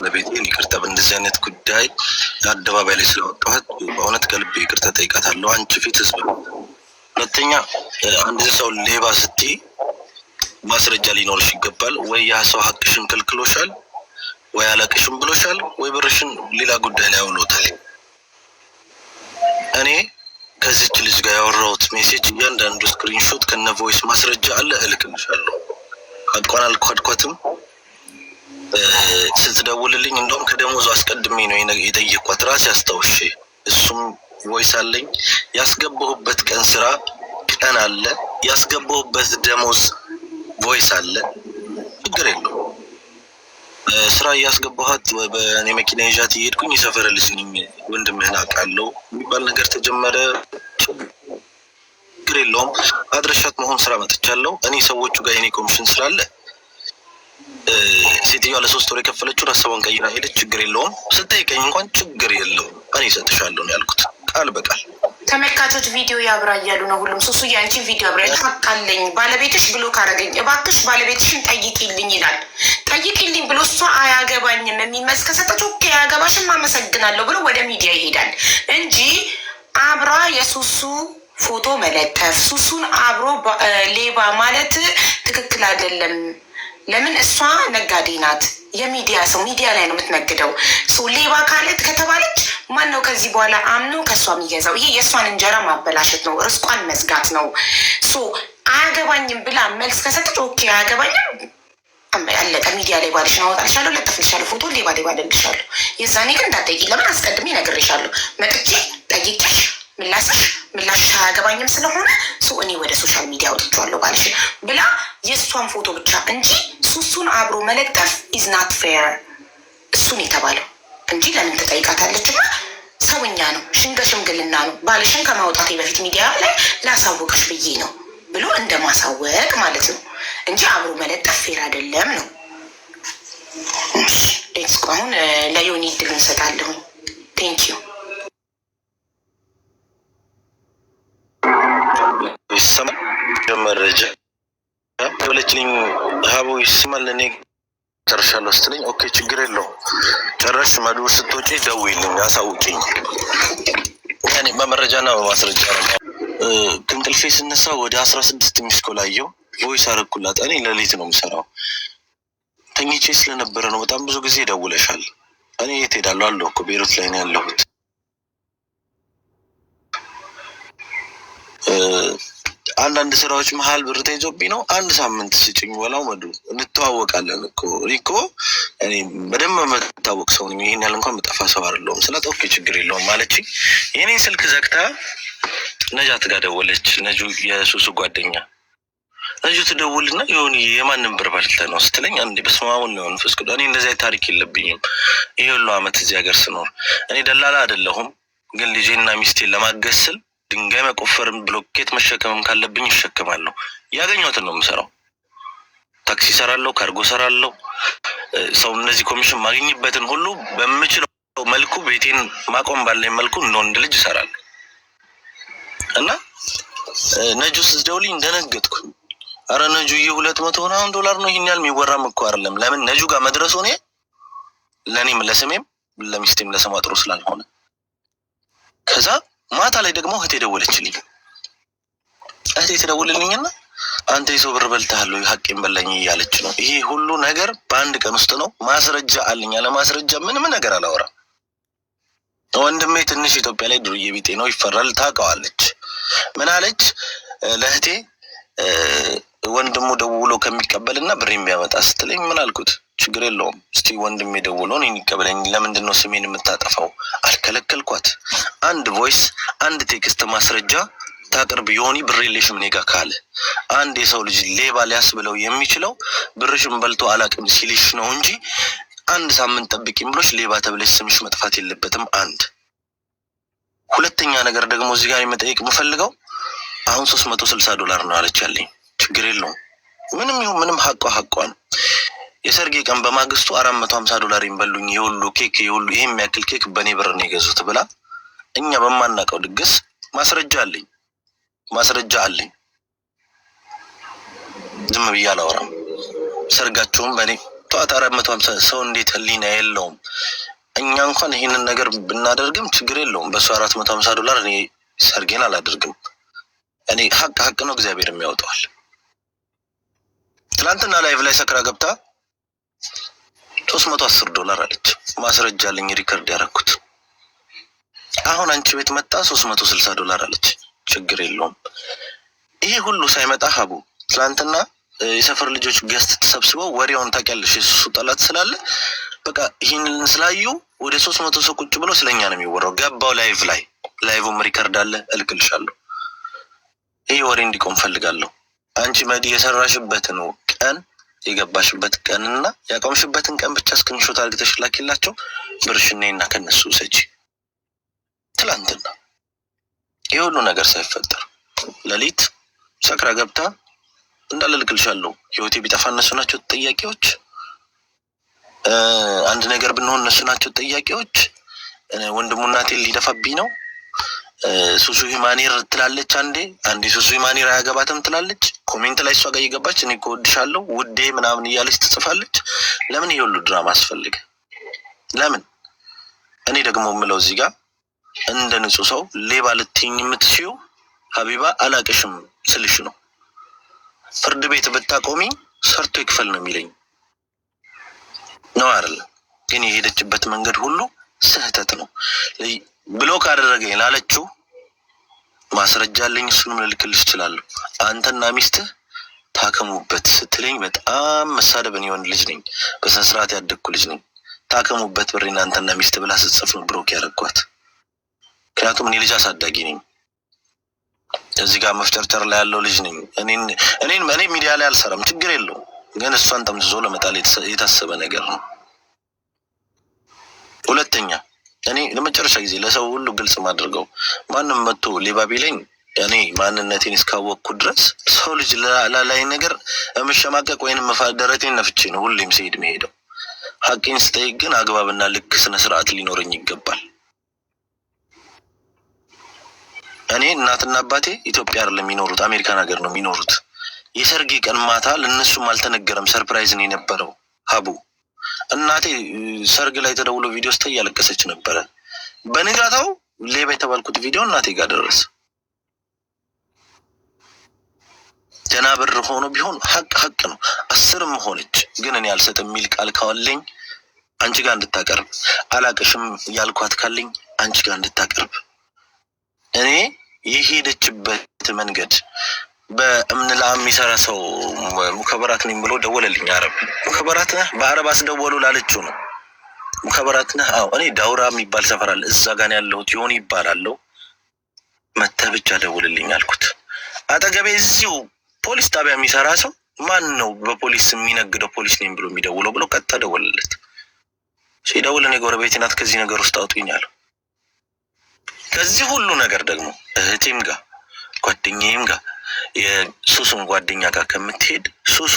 ለቤቴን ይቅርታ በእንደዚህ አይነት ጉዳይ አደባባይ ላይ ስለወጣኋት በእውነት ከልቤ ይቅርታ ጠይቃታለሁ። አንቺ ፊት ህዝብ። ሁለተኛ አንድ ሰው ሌባ ስትይ ማስረጃ ሊኖርሽ ይገባል። ወይ ያ ሰው ሀቅሽን ከልክሎሻል፣ ወይ አላቅሽም ብሎሻል፣ ወይ ብርሽን ሌላ ጉዳይ ላይ አውሎታል። እኔ ከዚች ልጅ ጋር ያወራሁት ሜሴጅ እያንዳንዱ ስክሪንሾት ከነ ቮይስ ማስረጃ አለ፣ እልክልሻለሁ። ሀቋን አልኳድኳትም። ስትደውልልኝ እንደውም ከደሞዙ አስቀድሜ ነው የጠየኳት ራሴ አስታውሼ። እሱም ቮይስ አለኝ። ያስገባሁበት ቀን ስራ ቀን አለ፣ ያስገባሁበት ደሞዝ ቮይስ አለ። ችግር የለው። ስራ እያስገባኋት በእኔ መኪና ይዣት እየሄድኩኝ የሰፈረ ልጅ ነኝ ወንድምህን አውቃለሁ የሚባል ነገር ተጀመረ። ችግር የለውም። አድረሻት መሆን ስራ መጥቻለሁ። እኔ ሰዎቹ ጋር የኔ ኮሚሽን ስላለ ሴትዮዋ ለ3 ወር የከፈለችው ሀሳቧን ቀይራ ሄደች። ችግር የለውም። ስጠይቀኝ እንኳን ችግር የለውም እኔ እሰጥሻለሁ ነው ያልኩት፣ ቃል በቃል። ተመልካቾች ቪዲዮ ያብራ እያሉ ነው ሁሉም። ሱሱ ያንቺን ቪዲዮ ያብራ። ሀቃለኝ ባለቤትሽ ብሎክ አደረገኝ እባክሽ ባለቤትሽን ጠይቂልኝ ይላል። ጠይቂልኝ ብሎ እሷ አያገባኝም የሚመስ ከሰጠች ኦኬ አያገባሽም አመሰግናለሁ ብሎ ወደ ሚዲያ ይሄዳል እንጂ አብራ የሱሱ ፎቶ መለጠፍ ሱሱን አብሮ ሌባ ማለት ትክክል አይደለም። ለምን እሷ ነጋዴ ናት፣ የሚዲያ ሰው ሚዲያ ላይ ነው የምትነግደው። ሌባ ካለት ከተባለች ማን ነው ከዚህ በኋላ አምኖ ከእሷ የሚገዛው? ይሄ የእሷን እንጀራ ማበላሸት ነው፣ ርስቋን መዝጋት ነው። አያገባኝም ብላ መልስ ከሰጠች ኦኬ አያገባኝም አለቀ። ሚዲያ ላይ ባልሽን አወጣልሻለሁ፣ ለጥፍልሻለሁ፣ ፎቶ ሌባ አደርግልሻለሁ። የዛኔ ግን እንዳትጠይቂ። ለምን አስቀድሜ ነግሬሻለሁ። መጥቼ ጠይቄሽ ምላሽ አያገባኝም ስለሆነ እኔ ወደ ሶሻል ሚዲያ አውጥቼዋለሁ ባልሽ ብላ የእሷን ፎቶ ብቻ እንጂ ሱሱን አብሮ መለጠፍ ኢዝ ናት ፌር። እሱን የተባለው እንጂ ለምን ትጠይቃታለች? ማ ሰውኛ ነው፣ ሽምግልና ነው። ባልሽን ከማውጣቴ በፊት ሚዲያ ላይ ላሳወቅሽ ብዬ ነው ብሎ እንደማሳወቅ ማለት ነው እንጂ አብሮ መለጠፍ ፌር አይደለም ነው። አሁን ለዮኒ ድል እንሰጣለሁ። ቴንክ ዩ። ይሰማል መረጃ ብለችልኝ ሀቡ ይስማል። እኔ ጨርሻለሁ ስትለኝ ኦኬ ችግር የለውም ጨረሽ መዱ ስትወጪ ደውይልኝ አሳውቂኝ። እኔ በመረጃና በማስረጃ ነው። ከእንቅልፌ ስነሳ ወደ 16 ሚስኮል አየሁ። ቮይስ አረኩላት። እኔ ሌሊት ነው የምሰራው ተኝቼ ስለነበረ ነው። በጣም ብዙ ጊዜ ደውለሻል። እኔ የት ሄዳለሁ አለሁ እኮ ቤሩት ላይ ነው ያለሁት። አንዳንድ ስራዎች መሀል ብር ተይዞብኝ ነው። አንድ ሳምንት ስጭኝ ወላው መዱ እንተዋወቃለን እኮ እኔ በደንብ የምታወቅ ሰው ነኝ። ይሄን ያህል እንኳን መጠፋ ሰው አይደለሁም ስላት ኦኬ ችግር የለውም ማለችኝ። የኔን ስልክ ዘግታ ነጃት ጋር ደወለች። ነጁ የሱሱ ጓደኛ ነጁ ትደውልና የሆነ የማንም ብር በልተህ ነው ስትለኝ አንዴ በስመ አብ ወወልድ ወመንፈስ ቅዱስ። እኔ እንደዚያ ታሪክ የለብኝም። ይሄ ሁሉ አመት እዚህ ሀገር ስኖር እኔ ደላላ አይደለሁም፣ ግን ልጄና ሚስቴን ለማገዝ ስል ድንጋይ መቆፈርም ብሎኬት መሸከምም ካለብኝ ይሸከማለሁ። ያገኘሁትን ነው የምሰራው። ታክሲ ሰራለሁ፣ ካርጎ ሰራለሁ። ሰው እነዚህ ኮሚሽን ማግኘበትን ሁሉ በምችለው መልኩ ቤቴን ማቆም ባለኝ መልኩ እንደ ወንድ ልጅ እሰራለሁ። እና ነጁ ስትደውልኝ እንደነገጥኩ አረ ነጁ $200 ነው። ይሄን ያህል የሚወራም እኮ አይደለም። ለምን ነጁ ጋር መድረሱ እኔ ለእኔም ለስሜም ለሚስቴም ለስሟ ጥሩ ስላልሆነ ከዛ ማታ ላይ ደግሞ እህቴ ደወለችልኝ። እህቴ ትደውልልኝና አንተ የሰው ብር በልተሃል ሀቄን በላኝ እያለች ነው። ይሄ ሁሉ ነገር በአንድ ቀን ውስጥ ነው። ማስረጃ አለኝ። ያለ ማስረጃ ምንም ነገር አላወራም። ወንድሜ ትንሽ ኢትዮጵያ ላይ ዱርዬ ቢጤ ነው፣ ይፈራል። ታውቀዋለች። ምን አለች ለእህቴ ወንድሙ ደውሎ ከሚቀበልና ብር የሚያመጣ ስትለኝ ምን አልኩት? ችግር የለውም እስቲ ወንድሜ ደውሎ እኔን ይቀበለኝ። ለምንድን ነው ስሜን የምታጠፋው? አልከለከልኳት። አንድ ቮይስ አንድ ቴክስት ማስረጃ ታቅርብ። ዮኒ ብር የለሽም እኔ ጋ ካለ አንድ የሰው ልጅ ሌባ ሊያስብለው የሚችለው ብርሽም በልቶ አላቅም ሲልሽ ነው እንጂ አንድ ሳምንት ጠብቂም ብሎሽ ሌባ ተብለሽ ስምሽ መጥፋት የለበትም። አንድ ሁለተኛ ነገር ደግሞ እዚህ ጋር የመጠየቅ የምፈልገው አሁን $360 ነው አለች ያለኝ። ችግር የለውም ምንም ይሁን ምንም ሀቋ ነው። የሰርጌ ቀን በማግስቱ $450 ይበሉኝ። የሁሉ ኬክ የሁሉ ይሄ የሚያክል ኬክ በኔ ብር ነው የገዙት ብላ እኛ በማናውቀው ድግስ ማስረጃ አለኝ። ዝም ብዬ አላወራም። ሰርጋቸውም በኔ ጠዋት 450 ሰው እንዴት ህሊና የለውም? እኛ እንኳን ይሄንን ነገር ብናደርግም ችግር የለውም። በሱ $450 እኔ ሰርጌን አላደርግም። እኔ ሀቅ ነው፣ እግዚአብሔር የሚያወጣዋል። ትላንትና ላይቭ ላይ ሰክራ ገብታ $310 አለች። ማስረጃ አለኝ ሪከርድ ያደረኩት። አሁን አንቺ ቤት መጣ $360 አለች። ችግር የለውም። ይሄ ሁሉ ሳይመጣ ሀቡ ትላንትና የሰፈር ልጆች ገስት ተሰብስበው ወሬውን ታውቂያለሽ፣ የሱሱ ጠላት ስላለ በቃ ይህንን ስላዩ ወደ 300 ሰው ቁጭ ብሎ ስለኛ ነው የሚወራው። ገባው ላይቭም ሪከርድ አለ፣ እልክልሻለሁ። ይሄ ወሬ እንዲቆም ፈልጋለሁ። አንቺ መዲ የሰራሽበትን ቀን የገባሽበት ቀንና ያቆምሽበትን ቀን ብቻ ስክሪንሾት አድርገሽ ላኪላቸው። ብርሽኔና ከነሱ ሰጪ ትላንትና ይሄ ሁሉ ነገር ሳይፈጠር ሌሊት ሰክራ ገብታ እንዳልልክልሻለሁ። ህይወቴ ቢጠፋ እነሱ ናቸው ተጠያቂዎች። አንድ ነገር ብንሆን እነሱ ናቸው ተጠያቂዎች። ወንድሙ እናቴን ሊደፋብኝ ነው። ሱሱ ሂማኒር ትላለች አንዴ ሱሱ ሂማኒር አያገባትም ትላለች። ኮሜንት ላይ እሷ ጋር እየገባች እኔ እኮ እወድሻለሁ ውዴ ምናምን እያለች ትጽፋለች። ለምን ይሄ ሁሉ ድራማ አስፈልገ? ለምን? እኔ ደግሞ የምለው እዚህ ጋር እንደ ንጹህ ሰው ሌባ ልትይኝ የምትችይው ሀቢባ አላቅሽም ስልሽ ነው። ፍርድ ቤት ብታቆሚ ሰርቶ ይክፈል ነው የሚለኝ ነው አይደል? ግን የሄደችበት መንገድ ሁሉ ስህተት ነው። ብሎክ አደረገኝ ላለችው ማስረጃ አለኝ፣ እሱንም ልልክልሽ እችላለሁ። አንተና ሚስትህ ታከሙበት ስትለኝ በጣም መሳደብ። እኔ ወንድ ልጅ ነኝ፣ በስነ ስርዓት ያደግኩ ልጅ ነኝ። ታከሙበት ብሬና አንተና ሚስት ብላ ስትጽፍ ነው ብሎክ ያደረኳት። ምክንያቱም እኔ ልጅ አሳዳጊ ነኝ። እዚህ ጋር መፍጨርጨር ላይ ያለው ልጅ ነኝ። እኔ ሚዲያ ላይ አልሰራም፣ ችግር የለውም። ግን እሷን ጠምዝዞ ለመጣል የታሰበ ነገር ነው። ሁለተኛ እኔ ለመጨረሻ ጊዜ ለሰው ሁሉ ግልጽ ማድረገው ማንም መጥቶ ሌባ ቢለኝ እኔ ማንነቴን እስካወቅኩ ድረስ ሰው ልጅ ላላይ ነገር መሸማቀቅ ወይንም መፋደረቴን ነፍቼ ነው ሁሌም ስሄድ መሄደው። ሀቄን ስጠይቅ ግን አግባብና ልክ ስነ ስርዓት ሊኖረኝ ይገባል። እኔ እናትና አባቴ ኢትዮጵያ አይደለም የሚኖሩት፣ አሜሪካን ሀገር ነው የሚኖሩት። የሰርጌ ቀን ማታ ለነሱም አልተነገረም፣ ሰርፕራይዝ ነው የነበረው። ሀቡ እናቴ ሰርግ ላይ ተደውሎ ቪዲዮ ስታይ እያለቀሰች ነበረ። በንጋታው ሌባ የተባልኩት ቪዲዮ እናቴ ጋር ደረሰ። ደህና ብር ሆኖ ቢሆን ሀቅ ነው። 10ም ሆነች ግን እኔ አልሰጥም የሚል ቃል ካለኝ አንቺ ጋር እንድታቀርብ፣ አላቅሽም ያልኳት ካለኝ አንቺ ጋር እንድታቀርብ። እኔ የሄደችበት መንገድ በእምንላ የሚሰራ ሰው ሙከበራት ነኝ ብሎ ደወለልኝ። አረብ ሙከበራት ነህ በአረብ አስደወሉ ላለችው ነው። ሙከበራት ነህ? አዎ። እኔ ዳውራ የሚባል ሰፈር አለ እዛ ጋር ያለሁት ይሆን ይባላለሁ። መተህ ብቻ ደውልልኝ አልኩት። አጠገቤ እዚሁ ፖሊስ ጣቢያ የሚሰራ ሰው ማን ነው በፖሊስ የሚነግደው ፖሊስ ነኝ ብሎ የሚደውለው ብሎ ቀጥታ ደወለለት። ሲደውል እኔ ጎረቤቴ ናት ከዚህ ነገር ውስጥ አውጡኝ አለው። ከዚህ ሁሉ ነገር ደግሞ እህቴም ጋር ጓደኛዬም ጋር የሱሱን ጓደኛ ጋር ከምትሄድ ሱሱ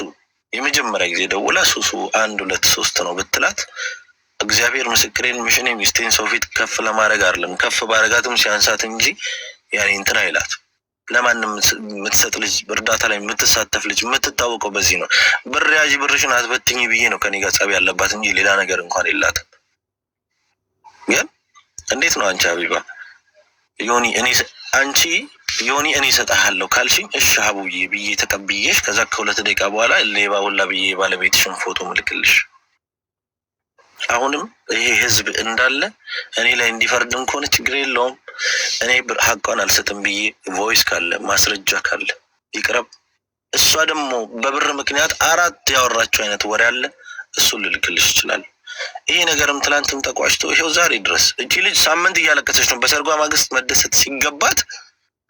የመጀመሪያ ጊዜ ደውላ ሱሱ 1 2 3 ነው ብትላት እግዚአብሔር ምስክሬን ምሽኔ ሚስቴን ሰው ፊት ከፍ ለማድረግ አይደለም፣ ከፍ ባረጋትም ሲያንሳት እንጂ ያኔ እንትን አይላት። ለማንም የምትሰጥ ልጅ በእርዳታ ላይ የምትሳተፍ ልጅ የምትታወቀው በዚህ ነው። ብር ያዥ ብርሽን አትበትኝ ብዬ ነው ከኔ ጋር ጸብ ያለባት እንጂ ሌላ ነገር እንኳን የላትም። ግን እንዴት ነው አንቺ ሀቢባ ዮኒ እኔ እሰጥሃለሁ ካልሽኝ እሺ ሀቡዬ ብዬ ተቀብዬሽ ከዛ ከ2 ደቂቃ በኋላ ሌባ ሁላ ብዬ ባለቤትሽን ፎቶ ምልክልሽ። አሁንም ይሄ ህዝብ እንዳለ እኔ ላይ እንዲፈርድም ከሆነ ችግር የለውም። እኔ ሀቋን አልሰጥም ብዬ ቮይስ ካለ ማስረጃ ካለ ይቅረብ። እሷ ደግሞ በብር ምክንያት 4 ያወራቸው አይነት ወሬ አለ፣ እሱን ልልክልሽ ይችላል። ይሄ ነገርም ትላንትም ተቋጭቶ ይሄው ዛሬ ድረስ እቺ ልጅ ሳምንት እያለቀሰች ነው። በሰርጓ ማግስት መደሰት ሲገባት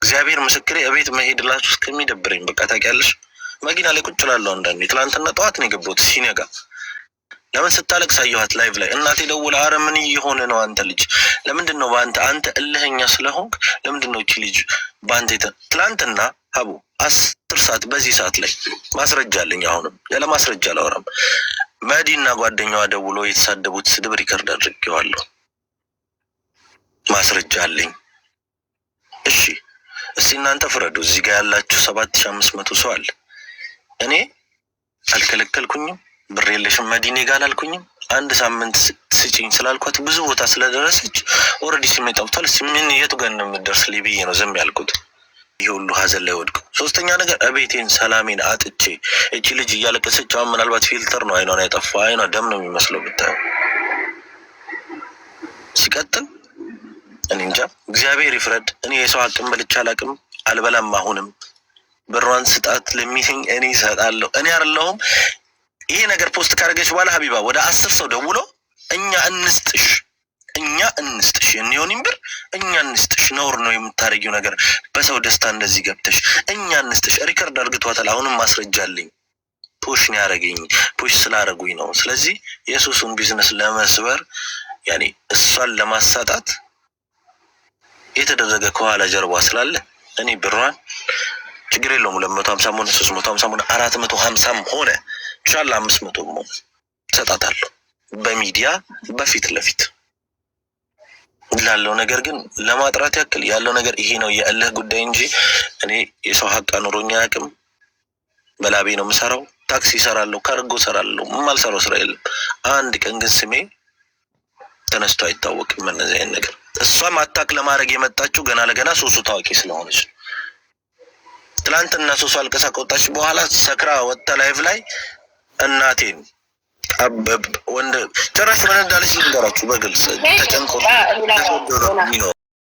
እግዚአብሔር ምስክሬ እቤት መሄድላችሁ እስከሚደብረኝ በቃ ታውቂያለሽ። መኪና ላይ ቁጭ እላለሁ አንዳንዴ። ትላንትና ጠዋት ነው የገባሁት ሲነጋ። ለምን ስታለቅስ አየኋት ላይቭ ላይ። እናቴ ደውላ አረ ምን እየሆነ ነው አንተ ልጅ ለምንድን ነው አንተ እልህኛ ስለሆንክ ለምንድን ነው እቺ ልጅ በአንተ ትላንትና ሀቡ 10 ሰዓት በዚህ ሰዓት ላይ ማስረጃ አለኝ። አሁንም ያለ ማስረጃ አላወራም። መዲና ጓደኛዋ ደውሎ የተሳደቡት ስድብ ሪከርድ አድርጌዋለሁ። ማስረጃ አለኝ። እሺ እስቲ እናንተ ፍረዱ። እዚህ ጋር ያላችሁ 7500 ሰው አለ። እኔ አልከለከልኩኝም። ብር የለሽም መዲኔ ጋር አላልኩኝም። 1 ሳምንት ስጪኝ ስላልኳት ብዙ ቦታ ስለደረሰች ኦልሬዲ ስሜ ጠብቷል። ምን የቱ ጋር እንደምደርስ ብዬ ነው ዝም ያልኩት። ይሄ ሁሉ ሀዘን ላይ ወድቁ። ሶስተኛ ነገር እቤቴን ሰላሜን አጥቼ እቺ ልጅ እያለቀሰች አሁን ምናልባት ፊልተር ነው አይኗን ያጠፋ፣ አይኗ ደም ነው የሚመስለው ብታዩ። ሲቀጥል እኔ እንጃ እግዚአብሔር ይፍረድ። እኔ የሰው አቅም በልቻ አላቅም፣ አልበላም። አሁንም ብሯን ስጣት ለሚሰኝ እኔ እሰጣለሁ። እኔ አይደለሁም ይሄ ነገር ፖስት ካደረገች በኋላ ሀቢባ ወደ 10 ሰው ደውሎ እኛ እንስጥሽ የኔውን ብር እኛ እንስጥሽ፣ ነውር ነው የምታረጊው ነገር፣ በሰው ደስታ እንደዚህ ገብተሽ እኛ እንስጥሽ። ሪከርድ አድርግቷታል። አሁንም ማስረጃ አለኝ። ፑሽ ነው ያረገኝ፣ ፑሽ ስላረጉኝ ነው። ስለዚህ የሱሱን ቢዝነስ ለመስበር ያኔ እሷን ለማሳጣት የተደረገ ከኋላ ጀርባ ስላለ እኔ ብሯን ችግር የለውም 250 ሆነ 350 ሆነ 450 ሆነ ኢንሻአላህ 500 ሆነ ሰጣታለሁ በሚዲያ በፊት ለፊት ላለው ነገር ግን ለማጥራት ያክል ያለው ነገር ይሄ ነው የአላህ ጉዳይ እንጂ እኔ የሰው ሀቅ ኑሮኛ አቅም በላቤ ነው የምሰራው። ታክሲ እሰራለሁ፣ ካርጎ እሰራለሁ፣ የማልሰራው ስራ የለም። አንድ ቀን ግን ስሜ ተነስቶ አይታወቅም። እነዚህ አይነት ነገር እሷም አታክ ለማድረግ የመጣችው ገና ለገና ሱሱ ታዋቂ ስለሆነች ትላንትና ሱሱ አልቀሳ ከወጣች በኋላ ሰክራ ወጣ ላይቭ ላይ እናቴን ወንድ ጭራሽ ምን እንዳለች ልንገራችሁ በግልጽ ተጨንቆ ነው